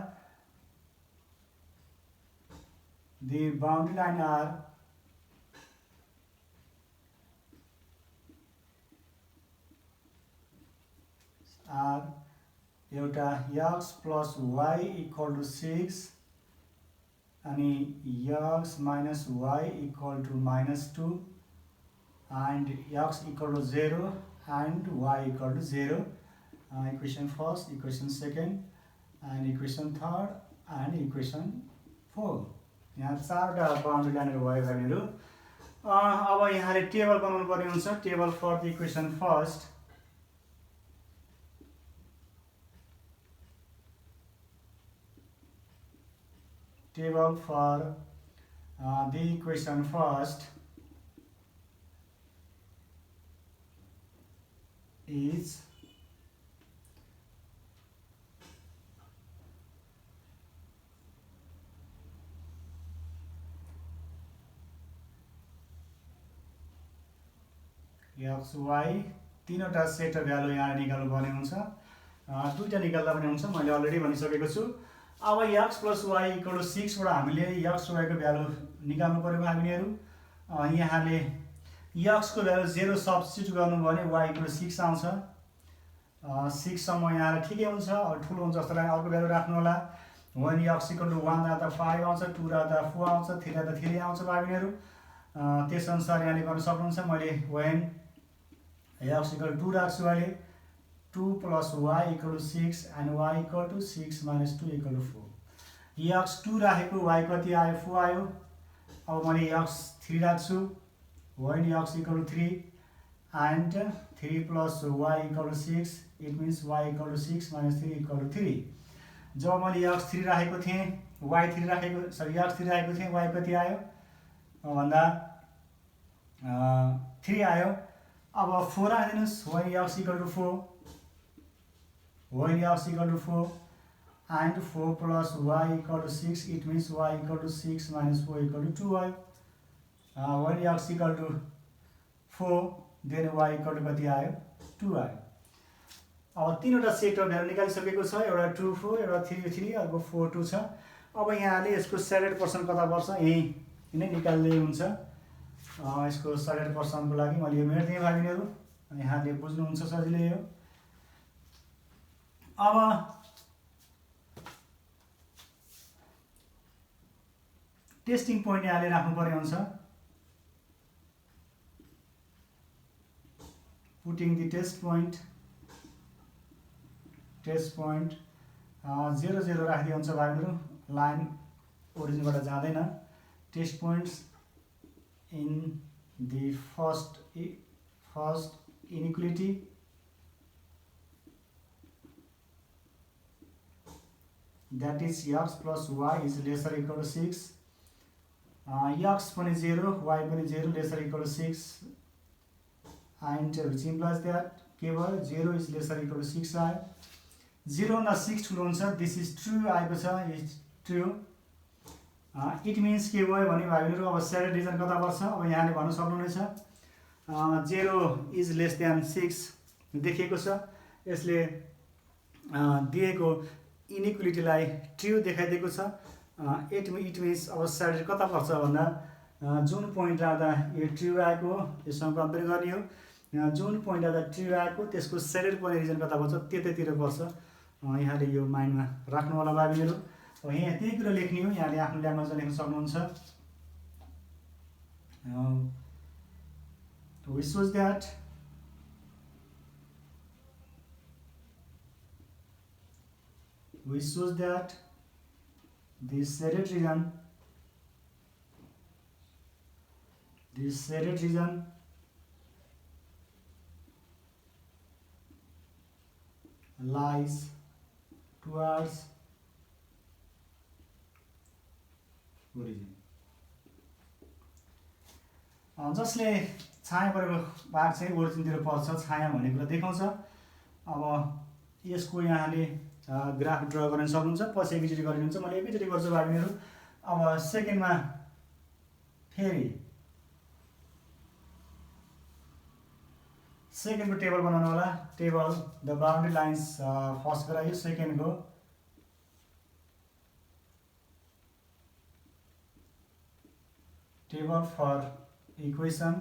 The boundary line are are एउटा x plus y equal to 6 अनि x minus y equal to -2 and x equal to 0 and y equal to 0. Equation first, equation second, and equation third, and equation 4. यहाँ चारवटा बाउन्ड्री लाइनहरु भयो हामीहरु। अब यहाँले टेबल बनाउनु पर्ने हुन्छ। Table for the equation first. Table for the equation first is x y तीनवटा सेट भ्यालु यहाँ निकाल्नु पर्ने हुन्छ। दुईटा निकाल्दा पनि हुन्छ, मैले अलरेडी भनिसकेको छु। अब x plus y equal to 6 बाट हामीले x y को भ्यालु निकाल्नु पर्यो हामीहरु। यहाँले x को भ्यालु 0 सब्स्टिट्युट गर्नु भने y इक्वल टु 6 आउँछ। 6 सम्म यहाँ ठिकै हुन्छ। अब ठुलो हुन्छ जस्तो लाग्यो अर्को भ्यालु राख्नु होला। when x इक्वल टु 1 राख्दा 5 आउँछ, 2 राख्दा 4 आउँछ, 3 राख्दा 3 आउँछ हामीहरु। त्यस अनुसार यहाँले गर्न सक्नुहुन्छ। मैले when x इक्वल टु 2 राख्छु अहिले 2 plus y equal to 6 and y equal to 6 minus 2 equal to 4। x 2 राखेको y कति आयो 4 आयो। अब मैले x 3 राख्छु when x equal to 3 and 3 plus y equal to 6, it means y equal to 6 minus 3 equal to 3। जब मैले x 3 राखेको थिएँ y 3 राखेको सरी x 3 राखेको थिएँ y कति आयो भन्दा 3 आयो। अब 4 राख्दिनुस् when x equal to 4, when x equal to 4 and 4 plus y equal to 6, it means y equal to 6 minus 4 equal to 2 आयो। when x equal to 4 then y equal to कति आयो 2 आयो। अब तीनवटा सेट भ्यालु निकालिसकेको छ। एउटा 2 4, एउटा 3 3, अर्को 4 2 छ। अब यहाँले यसको 100% कता पर्छ यही नै निकाल्दै हुन्छ। यसको 100% को लागि मैले यो मेट्दिएँ भागिनीहरु। यहाँले बुझ्नुहुन्छ सजिलै हो। अब टेस्टिङ पोइन्ट यहाँले राख्नु पर्ने हुन्छ। putting the test point 0 0 राख्दै हुन्छ भाइहरु। लाइन ओरिजिनबाट जाँदैन। Test points in the first inequality that is x plus y is lesser equal to 6। x पनि 0 y पनि 0 lesser equal to 6 and which implies that केवल 0 is lesser equal to 6 आयो। 0 भन्दा 6 ठुलो हुन्छ। this is true आएको छ। is true। it means के भयो भने भाइहरु अब स्याडेड रिजन कता पर्छ। अब यहाँले भन्न सक्नुहुनेछ 0 is less than 6 देखिएको छ। यसले दिएको इनइक्वालिटीलाई ट्रू देखाइदिएको छ। it means अब स्याडेड कता पर्छ भन्दा जुन पोइन्ट राख्दा यो ट्रू आएको यससँग कम्पेयर गर्ने हो। जुन पोइन्ट राख्दा ट्रू आएको त्यसको स्याडेड पर्ने रिजन कता पर्छ त्यतैतिर पर्छ। यहाँले यो माइन्डमा राख्नु होला भाइहरु। यहाँ त्यही कुरा लेख्ने हो। यहाँले आफ्नो ल्याङ्ग्वेजमा लेख्न सक्नुहुन्छ। we shows that this shaded region lies towards origin। जसले छाया परेको भाग चाहिँ ओरिजिनतिर पर्छ छाया भन्ने कुरा देखाउँछ। अब यसको यहाँले ग्राफ ड्रा गर्न सक्नुहुन्छ। पछि एकैचोटी गरिनुहुन्छ। मैले एकैचोटी गर्छु भाइहरु। अब सेकेन्डमा फेरि सेकेन्डको टेबल बनाउनु होला। Table the boundary lines first गरायो। सेकेन्डको table for equation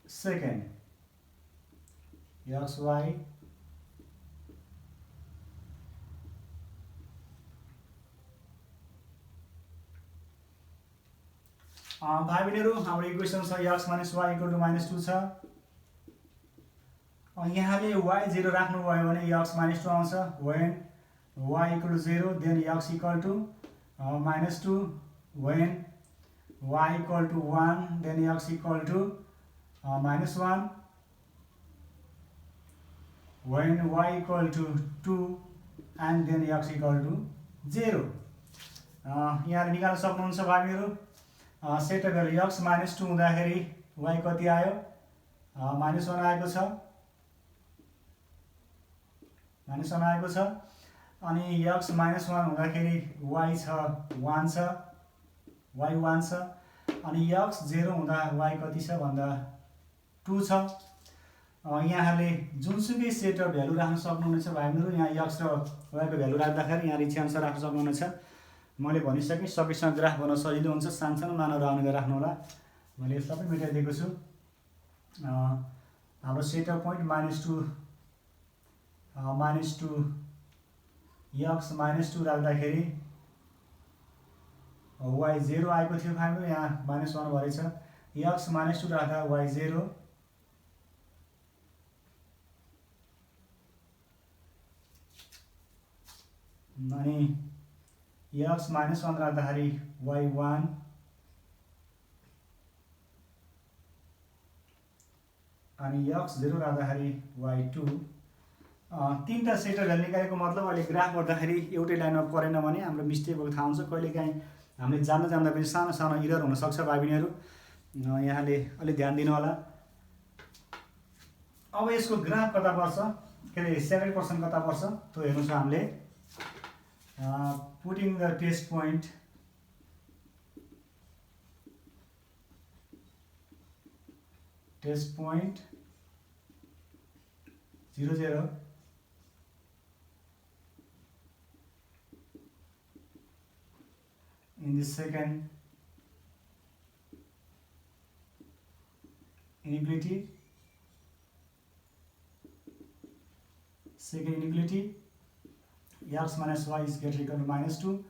second x y भाइ बहिनीहरू हाम्रो इक्वेसन छ x - y = -2 छ। यहाँले y0 राख्नुभयो भने x - 2 आउँछ। when y = 0 then x = -2, when y = 1 then x = -1, when y = 2 and then x = 0। यहाँले निकाल्न सक्नुहुन्छ भाइ बहिनीहरू। सेट अफ भ्यालु x - 2 हुँदाखेरि y कति आयो? -1 आएको छ, -1 आएको छ। अनि x - 1 हुँदाखेरि y छ 1 छ, y 1 छ। अनि x 0 हुँदा y कति छ भन्दा 2 छ। यहाँले जुनसुकै सेट अफ भ्यालु राख्न सक्नुहुनेछ भाइ बहिनीहरू। यहाँ x र y को भ्यालु राख्दाखेरि यहाँ इच्छा अनुसार राख्न सक्नुहुनेछ। मैले भनिसकेँ सबैसँग ग्राफ गर्न सजिलो हुन्छ, सानसानो मानहरू आउने राख्नु होला। मैले यसलाई पनि मेटाइदिएको छु। हाम्रो सेट अफ पोइन्ट -2 x - 2 राख्दाखेरि y 0 आएको थियो भाइ बहिनीहरू। यहाँ -1 भएछ। x - 2 राख्दा y 0, अनि x - 1 राख्दाखेरि y 1, अनि x 0 राख्दाखेरि y 2। तीनटा सेट अफ भ्यालु निकालेको मतलब अहिले ग्राफ गर्दाखेरि एउटै लाइनमा परेन भने हाम्रो मिस्टेक भएको थाहा हुन्छ। कहिलेकाहीँ हामीले जान्दा पनि सानो सानो इरर हुनसक्छ भाइ बहिनीहरू। यहाँले अलि ध्यान दिनु होला। अब यसको ग्राफ कता पर्छ, के अरे सेकेन्ड पर्सन कता पर्छ त्यो हेर्नु छ हामीले। Putting the test point test point 0 0 in the second inequality, x minus y is greater equal to -2,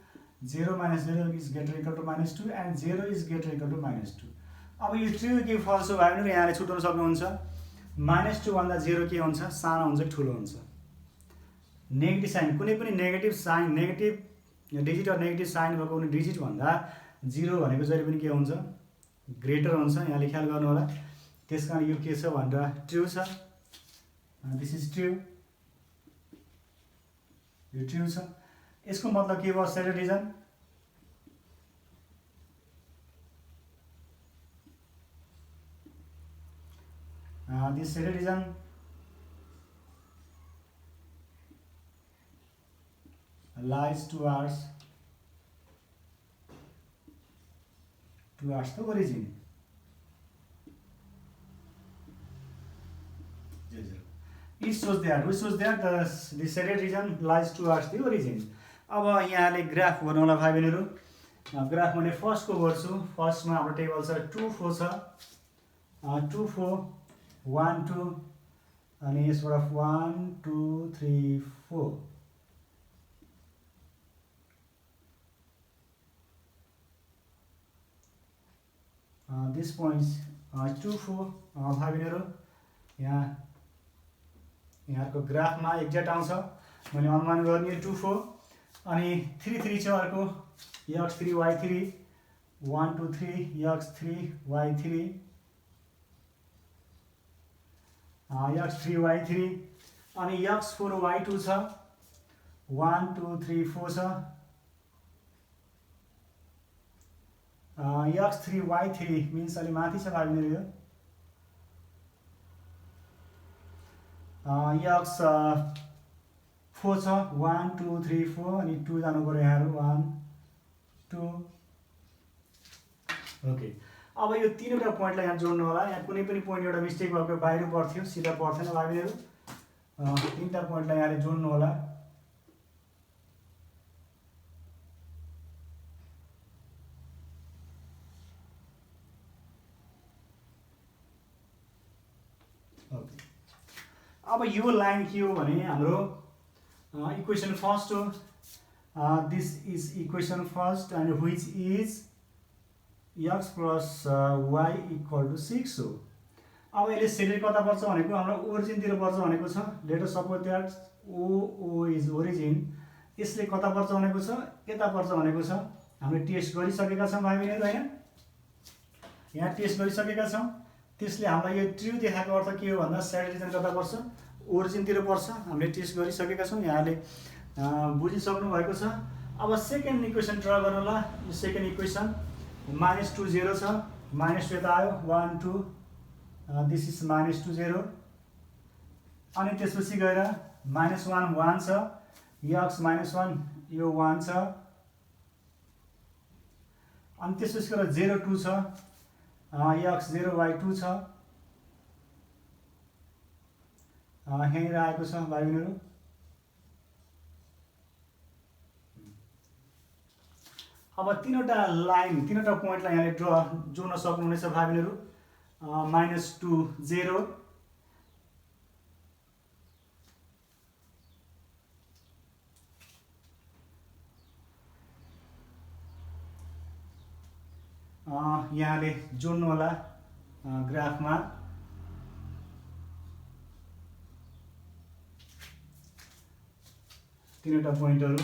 0 minus 0 is greater equal to -2 and 0 is greater equal to -2। अब यो ट्रु के फल्स हो भाइ बहिनीहरू यहाँले छुट्याउन सक्नुहुन्छ। -2 भन्दा 0 के हुन्छ? सानो हुन्छ कि ठुलो हुन्छ? नेगेटिभ साइन, कुनै पनि नेगेटिभ साइन, नेगेटिभ डिजिट र नेगेटिभ साइन भएको कुनै डिजिट भन्दा 0 भनेको जहिले पनि के हुन्छ? ग्रेटर हुन्छ। यहाँले ख्याल गर्नु होला। त्यसकारण यो के छ भन्दा ट्रु छ। दिस इज ट्रु, यो ट्रु छ। यसको मतलब के भयो? Second region. This second reason lies towards the origin. It shows that the second reason lies towards the origin. अब यहाँले ग्राफ गर्नु होला भाइ बहिनीहरू। ग्राफ मैले फर्स्टको गर्छु। फर्स्टमा हाम्रो टेबल छ 2 4 छ, 2 4 1 2, अनि यसबाट 1 2 3 4। दिस पोइन्ट्स 2 4 भाइ बहिनीहरू यहाँको ग्राफमा एक्ज्याक्ट आउँछ। मैले अनुमान गर्ने 2 4, अनि 3 3 छ अर्को, x 3 y 3, 1 2 3 x 3 y 3, x 3 y 3, अनि x 4 y 2 छ, 1 2 3 4 छ, x 3 y 3 मिन्स अलि माथि छ भाइ बहिनीहरू। x 4 छ, 1 2 3 4, अनि 2 जानु पर्यो यहाँहरू, 1 2। ओके, अब यो तीनवटा पोइन्टलाई यहाँ जोड्नु होला। यहाँ कुनै पनि पोइन्ट एउटा मिस्टेक भएको बाहिर पर्थ्यो, सिधा पर्थेन भाइ बहिनीहरू। तीनटा पोइन्टलाई यहाँले जोड्नु होला। ओके, अब यो लाइन के हो भने हाम्रो इक्वेसन फर्स्ट हो। This is equation first and which is x plus y equal to 6 हो। अब यसले सेन्टर कता पर्छ भनेको हाम्रो ओरिजिनतिर पर्छ भनेको छ। Let us suppose that oh is origin. यसले कता पर्छ भनेको छ, यता पर्छ भनेको छ। हामीले टेस्ट गरिसकेका छौँ भाइ बहिनीहरू हैन, यहाँ टेस्ट गरिसकेका छौँ। त्यसले हामीलाई यो ट्रु देखाएको अर्थ के हो भन्दा स्याडल रिजन कता पर्छ, ओरिजिनतिर पर्छ। हामीले टेस्ट गरिसकेका छौँ, यहाँले बुझिसक्नु भएको छ। अब सेकेन्ड इक्वेसन ड्रा गर्नुला। यो सेकेन्ड इक्वेसन -2 0 छ, -2 यता आयो 1 2, दिस इज -2 0। अनि त्यसपछि गएर -1 1 छ, x -1 यो 1 छ। अनि त्यसपछि गएर 0 2 छ, x 0 y 2 छ। यहाँनिर आएको छ भाइ बहिनीहरू। अब तीनवटा लाइन, तीनवटा पोइन्टलाई यहाँले जोड्न सक्नुहुनेछ भाइ बहिनीहरू। -2 0, यहाँले जोड्नु होला ग्राफमा। तीनवटा पोइन्टहरू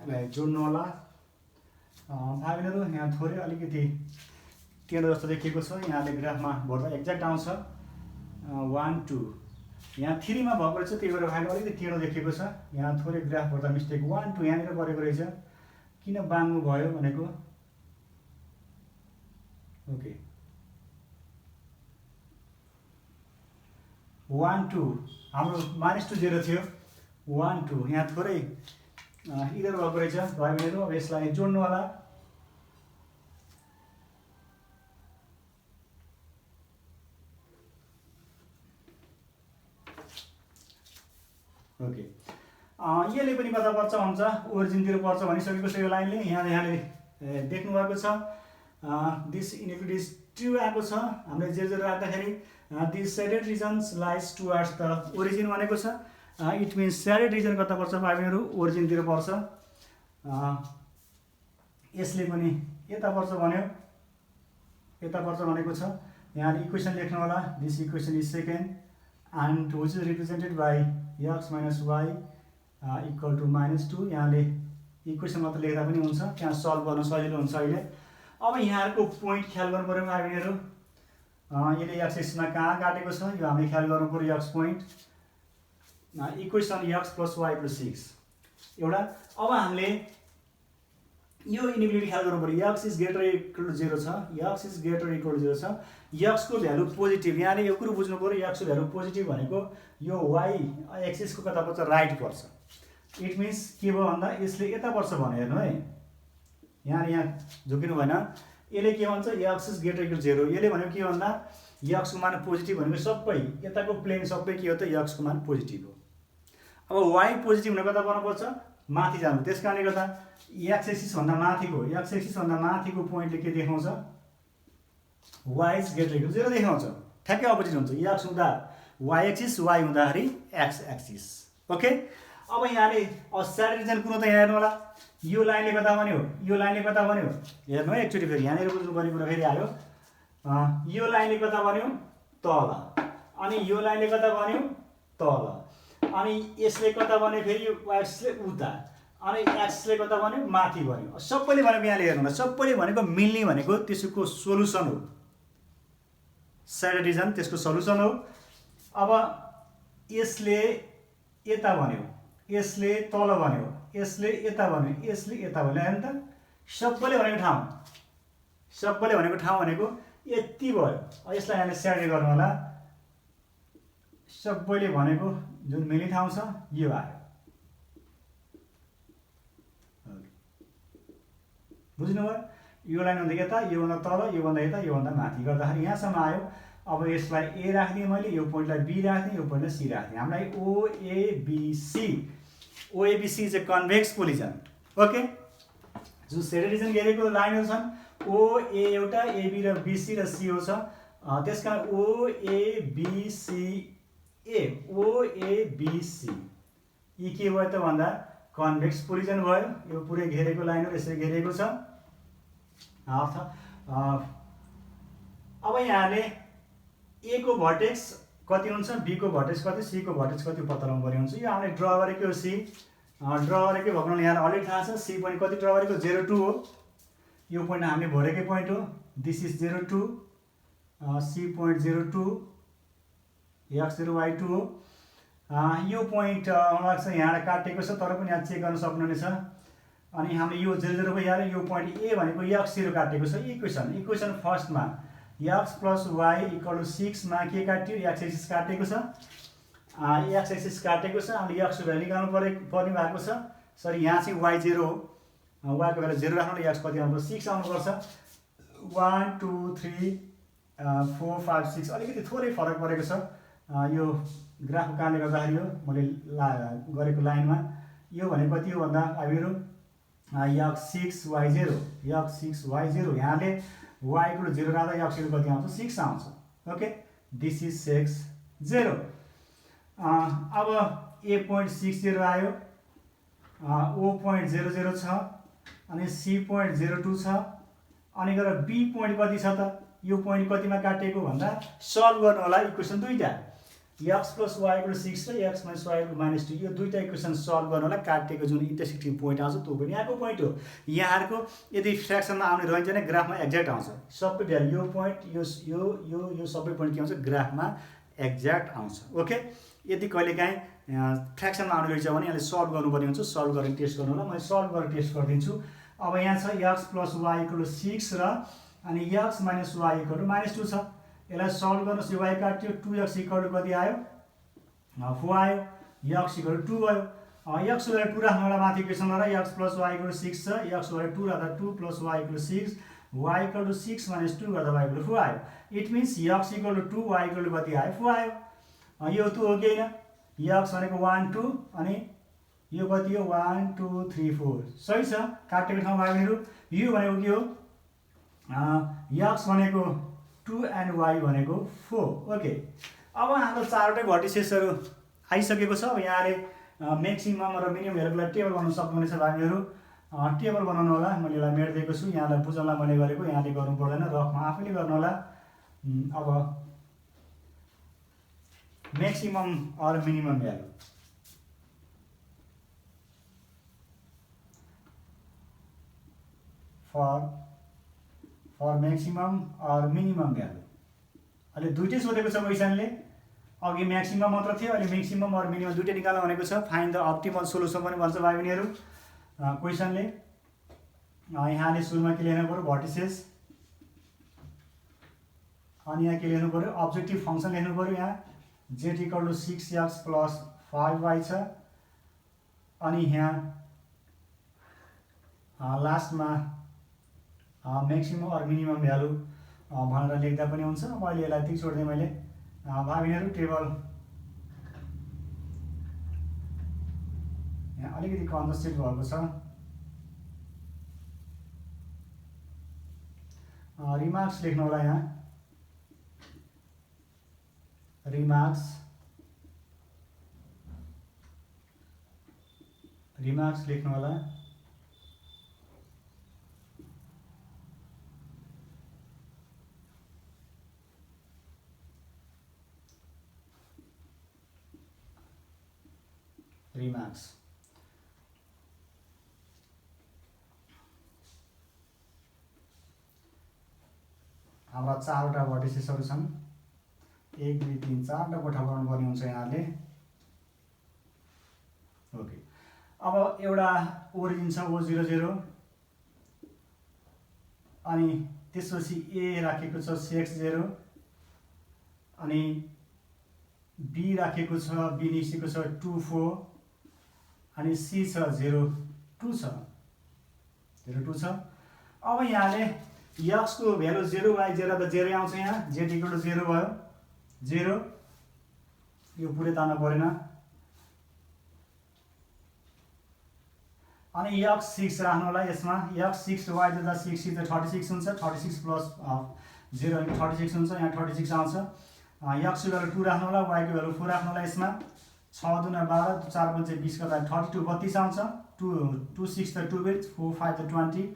यसलाई जोड्नु होला भाइ बहिनीहरू। यहाँ थोरै अलिकति टेढो जस्तो देखिएको छ, यहाँले ग्राफमा भर्दा एक्ज्याक्ट आउँछ 1 2। यहाँ 3 मा भएको रहेछ, त्यही भएर भाइले अलिकति टेढो देखिएको छ। यहाँ थोरै ग्राफ भर्दा मिस्टेक 1 2 यहाँनिर परेको रहेछ। किन बाङ्गो भयो भनेको, ओके 1 2 हाम्रो -2 0 थियो, 1 2 यहाँ थोरै इधर भएको रहेछ भाइ बहिनीहरू। अब यसलाई जोड्नु होला। ओके यसले पनि कता पर्छ भन्छ, ओरिजिनतिर पर्छ भनिसकेको छ यो लाइनले। यहाँले देख्नु भएको छ दिस इनइक्वालिटी इज ट्रु आएको छ। हामीले 0 0 राख्दाखेरि this shaded regions lies towards the origin भनेको छ। इट मिन्स स्याडेड रिजन कता पर्छ भाइ बहिनीहरू, ओरिजिनतिर पर्छ। यसले पनि यता पर्छ भन्यो, यता पर्छ भनेको छ। यहाँ इक्वेसन लेख्नु होला। This equation is second and which is represented by x - y equal to -2। यहाँले इक्वेसन मात्र लेख्दा पनि हुन्छ, त्यहाँ सल्भ गर्न सजिलो हुन्छ अहिले। अब यहाँको पोइन्ट ख्याल गर्नु पऱ्यो भाइ बहिनीहरू। यसले x एक्सिसमा कहाँ काटेको छ यो हामीले ख्याल गर्नु पऱ्यो। x point equation x + y + 6 एउटा। अब हामीले यो इनइक्वालिटी ख्याल गर्नु पऱ्यो। x is greater equal to 0 छ, x is greater equal to 0 छ। x को भ्यालु पोजिटिभ, यहाँले यो कुरो बुझ्नु पऱ्यो। x को भ्यालु पोजिटिभ भनेको यो y एक्सिसको कता पर्छ, राइट पर्छ। इट मिन्स के भयो भन्दा यसले यता पर्छ भने हेर्नु है, यहाँ झुकिनु भएन। यसले के भन्छ, x is greater equal to 0। यसले भनेको के भन्दा x को मान पोजिटिभ भनेको सबै यताको प्लेन सबै के हो त x को मान पोजिटिभ हो। अब y पोजिटिभ हुन कता पर्नुपर्छ, माथि जानु। त्यसकारणले गर्दा x एक्सिस भन्दा माथिको पोइन्टले के देखाउँछ, y is greater equal to 0 देखाउँछ। ठ्याक्कै अपोजिट हुन्छ, x हुँदा y एक्सिस, y हुँदाखेरि x एक्सिस। ओके अब यहाँले स्याडल रिजन कुरो त यहाँ हेर्नु होला। यो लाइनले कता भन्यो, यो लाइनले कता भन्यो हेर्नु है एकचोटि फेरि। यहाँनिर बुझ्नुपर्ने कुरा फेरि आयो। यो लाइनले कता भन्यो, तल। अनि यो लाइनले कता भन्यो, तल। अनि यसले कता भन्यो फेरि एक्सले उता, अनि एक्सले कता भन्यो, माथि भन्यो। सबैले भनेको यहाँले हेर्नु होला, सबैले भनेको मिल्ने भनेको त्यसको सोलुसन हो। स्याडल रिजन त्यसको सोलुसन हो। अब यसले यता भन्यो, यसले तल भन्यो, यसले यता भन्यो, यसले यता भन्यो हैन त। सबैले भनेको ठाउँ भनेको यति भयो। यसलाई हामीले स्याडल गर्नु होला। सबैले भनेको जुन मिल्ने ठाउँ छ यो आयो। बुझ्नुभयो, यो लाइन भन्दा यता, यो भन्दा तल, यो भन्दा यता, यो भन्दा माथि गर्दाखेरि यहाँसम्म आयो। अब यसलाई ए राख्दिएँ मैले, यो पोइन्टलाई बी राख्दिएँ, यो पोइन्टलाई सी राख्दिएँ। हामीलाई ओएबिसी इज ए कन्भेक्स पोलिजन। ओके, जुन सेडेड रिजन घेरेको लाइनहरू छन् ओए एउटा, एबी र बिसी र सिओ छ, त्यस कारण ओएबिसिए ओएबिसी यी के भयो त भन्दा कन्भेक्स पोलिजन भयो। यो पुरै घेरेको लाइनहरू यसरी घेरिएको छ। अब यहाँले ए को भर्टेक्स कति हुन्छ, बी को भर्टेक्स कति, सी को भर्टेक्स कति पत्ता लगाउनु पर्ने हुन्छ। यो हामीले ड्र गरेको सी ड्र गरेकै भएको हुनाले यहाँ अलरेडी थाहा छ सी पोइन्ट कति ड्र गरेको 0.2 हो। यो पोइन्ट हामीले भरेकै पोइन्ट हो। This is 0.2 C point 0.2 x0 y2 हो। यो पोइन्ट मलाई लाग्छ यहाँबाट काटेको छ, तर पनि यहाँ चेक गर्न सक्नुहुनेछ। अनि हामीले यो 0.0 भइहाल्यो। यो पोइन्ट ए भनेको x0 काटेको छ। इक्वेसन फर्स्टमा x + y = 6 मा के काट्यो, x एक्सिस काटेको छ। x एक्सिस काटेको छ, हामीले x को भ्यालु निकाल्नु पर्ने भएको छ। सरी, यहाँ चाहिँ y0 हो, y को भ्यालु 0 राख्नु, x कति आउनुपर्छ 6 आउनुपर्छ। 1 2 3 4 5 6 अलिकति थोरै फरक परेको छ यो ग्राफको कारणले गर्दाखेरि। हो मैले गरेको लाइनमा यो भनेको कति हो भन्दा हामीहरू x6 y0 यहाँले y को 0 राख्दा x कति आउँछ 6 आउँछ। Okay, this is 6 0। अब ए पोइन्ट 60 आयो, ओ पोइन्ट 00 छ, अनि सी पोइन्ट 02 छ, अनि गएर बी पोइन्ट कति छ त, यो पोइन्ट कतिमा काटेको भन्दा सल्भ गर्नु होला इक्वेसन दुईटा x + y = 6 र x - y = -2 यो दुईटा इक्वेसन सल्भ गर्नु होला। काटेको जुन इन्टरसेक्टिङ पोइन्ट आउँछ त्यो पनि यहाँको पोइन्ट हो। यहाँहरुको यदि फ्र्याक्सनमा आउने रहन्छ भने ग्राफमा एक्ज्याक्ट आउँछ। सबै भ्यालु यो पोइन्ट यो सबै पोइन्ट के आउँछ ग्राफमा एक्ज्याक्ट आउँछ। ओके, यदि कहिलेकाहीँ फ्र्याक्सनमा आउने रहेछ भने यसले सल्भ गर्नुपर्ने हुन्छ। सल्भ गरेर टेस्ट गर्नु होला। मैले सल्भ गरेर टेस्ट गरिदिन्छु। अब यहाँ छ x + y = 6 र अनि x - y = -2 छ। यसलाई सल्भ गर्नुहोस्। यो y काट्यो, 2x = कति आयो 4 आयो, x = 2 भयो। x को भ्यालु 2 राख्नु होला माथि इक्वेसनमा र x + y = 6 छ। x को भ्यालु 2 राख्दा 2 + y = 6, y = 6 - 2 गर्दा y = 4 आयो। इट मिन्स x = 2, y = कति आयो 4 आयो। यो 2 हो कि हैन, x भनेको 1 2 अनि यो कति हो 1 2 3 4 सही छ। काटेको ठाउँ भाइहरु यो भनेको के हो x भनेको 2 and y भनेको 4। ओके, अब हाम्रो चारवटै भर्टिसेसहरु आइसकेको छ। अब यहाँले म्याक्सिमम र मिनिमम भेल्युलाई टेबल बनाउन सक्नुहुनेछ भाइहरु। टेबल बनाउनु होला। मैले यसलाई मेट दिएको छु, यहाँलाई बुझ्नलाई मैले गरेको, यहाँले गर्नु पर्दैन, रफमा आफैले गर्नु होला। अब मैक्सिमम और मिनिमम भ्यालु फर मैक्सिमम और मिनिमम भ्यालु अहिले दुईटै सोधेको छ क्वेशनले। अघि मैक्सिमम मात्र थियो, अहिले मैक्सिमम और मिनिमम दुईटै निकाल्न भनेको छ। फाइन्ड द अप्टिमल सोलुसन पनि भन्छ भाइ बहिनीहरु क्वेशनले। यहाँले सुरुमा के लेख्नु पर्यो भर्टिसेस, अनि यहाँ के लेख्नु पर्यो अब्जेक्टिभ फंक्सन लेख्नु पर्यो। यहाँ z = 6x + 5y छ, अनि यहाँ लास्टमा मैक्सिमम और मिनिमम भ्यालु भनेर लेख्दा पनि हुन्छ। मैले यसलाई त्यही छोड्दिएँ। मैले भाइहरु टेबल यहाँ अलिकति कन्जस्टेड भएको छ। रिमार्क्स लेख्नु होला। यहाँ रिमार्क्स लेख्नु होला। रिमार्क्स हाम्रा चारवटा भर्टिसेसहरु छन्। 1 2 3 4 कोठा बनाउनु पर्ने हुन्छ यहाँले। ओके, अब एउटा ओरिजिन छ O00, अनि त्यसपछि ए राखेको छ 60, अनि बी राखेको छ बी निस्केको छ 2 4, अनि सी छ 02 छ 02 छ। अब यहाँले x को भ्यालु 0 y 0 त 0 आउँछ यहाँ z = 0 भयो 0 यो पुरै तान्न परेन अनि x 6 राख्नु होला यसमा x 6 र y जोड्दा 6 6 त 36 हुन्छ 36 प्लस 0 अनि 36 हुन्छ यहाँ 36 आउँछ x को भ्यालु 2 राख्नु होला y को भ्यालु 4 राख्नु होला यसमा 6 दुना 12 4 5 20 गर्दा 32 32 आउँछ 2 6 त 12 4 5 त 20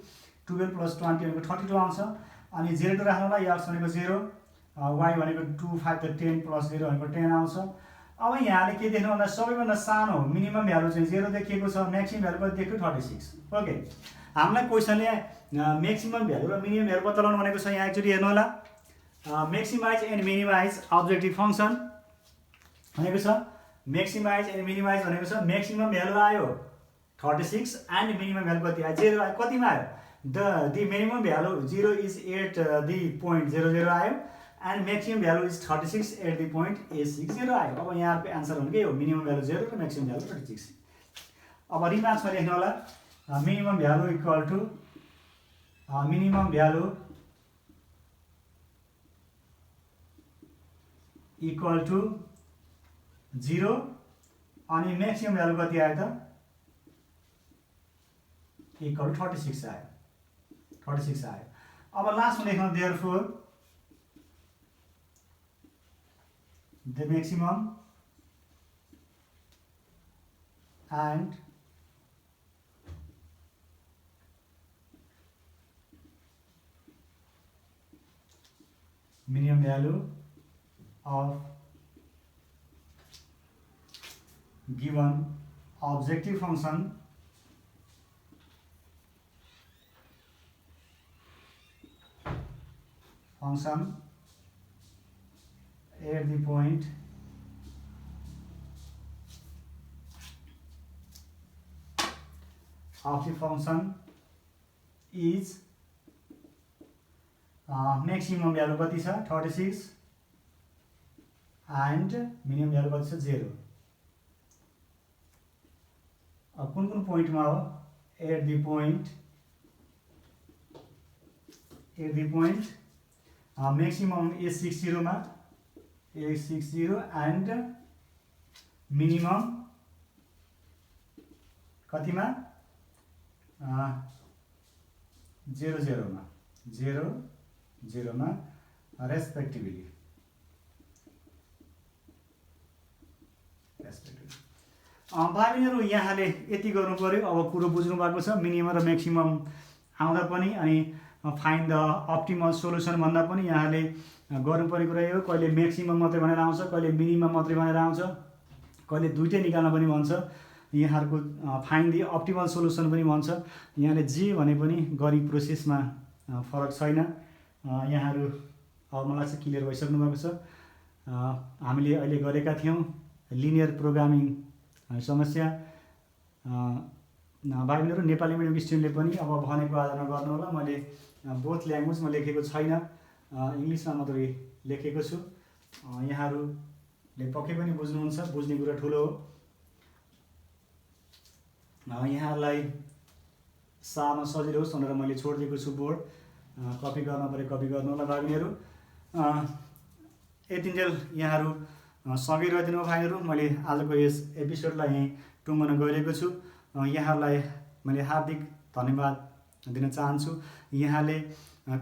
12 प्लस 20 भनेको 32 आउँछ अनि 0 राख्नु होला x भनेको 0 y भनेको 2 5 त 10 प्लस 0 भनेको 10 आउँछ अब यहाँले के देख्नु भन्दा सबैभन्दा सानो मिनिमम भ्यालु चाहिँ 0 देखिएको छ म्याक्सिमम भ्यालु कति देखियो 36 ओके हामीलाई क्वेशनले म्याक्सिमम भ्यालु र मिनिमम भ्यालु पत्ता लगाउनु भनेको छ यहाँ एकचोटि हेर्नु होला maximize and minimize objective function भनेको छ म्याक्सिमाइज एन्ड मिनिमाइज भनेको छ म्याक्सिमम भ्यालु आयो 36 एन्ड मिनिमम भ्यालु कति आयो 0 आयो कतिमा आयो the minimum value 0 is at the point 00 आयो and maximum value is 36 at the point A60 आयो अब यहाँको आन्सर भनेको यो मिनिमम भ्यालु 0 र म्याक्सिमम भ्यालु 36 अब रिमार्क्समा लेख्नु होला minimum value equal to minimum value equal to 0 अनि म्याक्सिमम भ्यालु कति आयो त इक्वल टु 36 आयो 36 आयो अब लास्टमा लेख्नु therefore the maximum and minimum value of given objective function at the point of the function is maximum value कति छ 36 and minimum value कति छ 0 अब कुन पोइन्टमा हो at the point maximum is 60 मा A60 and minimum कतिमा 00 मा 00 मा रेस्पेक्टिभली भाइबहिनीहरु यहाँले यति गर्नु पर्यो अब कुरो बुझ्नु भएको छ मिनिमम र म्याक्सिमम आउँदा पनि अनि फाइन्ड द अप्टिमल सोलुसन भन्दा पनि यहाँले गर्नुपर्ने कुरा यो कहिले म्याक्सिमम मात्रै भनेर आउँछ कहिले मिनिमम मात्रै भनेर आउँछ कहिले दुईटै निकाल्न पनि भन्छ यहाँहरुको फाइन्ड द अप्टिमल सोलुसन पनि भन्छ यहाँले जे भने पनि गरी प्रोसेसमा फरक छैन यहाँहरु अब मलाई चाहिँ क्लियर भइसक्नु भएको छ हामीले अहिले गरेका थियौं लिनियर प्रोग्रामिङ समस्या भाइबहिनीहरु नेपाली मिडियम स्टुडेन्टले पनि अब भनेको आधारमा गर्नु होला मैले बोथ ल्याङ्ग्वेजमा लेखेको छैन इंग्लिशमा मात्रै लेखेको छु यहाँहरुले पक्कै पनि बुझ्नुहुन्छ बुझ्ने कुरा ठुलो हो यहाँहरुलाई सामा सजिलो होस् भनेर मैले छोडिदिएको छु बोर्ड कपी गर्न परे कपी गर्नु होला भाइबहिनीहरु यतिन्जेल यहाँहरु सँगै रहिदिनु भाइहरु मैले आजको यस एपिसोडलाई यही टुङ्गन गइरहेको छु यहाँहरुलाई मैले हार्दिक धन्यवाद दिन चाहन्छु यहाँले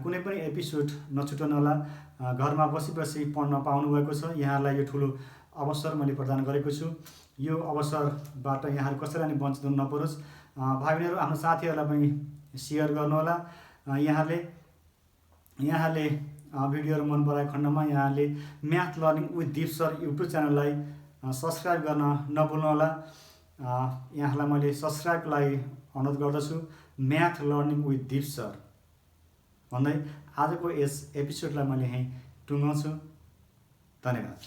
कुनै पनि एपिसोड नछुटाउनु होला घरमा बसी पढ्न पाउनु भएको छ यहाँहरुलाई यो ठुलो अवसर मैले प्रदान गरेको छु यो अवसरबाट यहाँहरु कसैलाई पनि वञ्चित हुन नपरोस् भाइबहिनीहरु आफ्नो साथीहरुलाई पनि शेयर गर्नु होला यहाँहरुले भिडियोहरु मन पराएको खण्डमा यहाँले math learning with Deep sir YouTube च्यानललाई सब्स्क्राइब गर्न नभुल्नु होला यहाँलाई मैले सब्स्क्राइबको लागि अनुरोध गर्दछु math learning with Deep sir भन्दै आजको यस एपिसोडलाई मैले यही टुङ्गाउँछु धन्यवाद।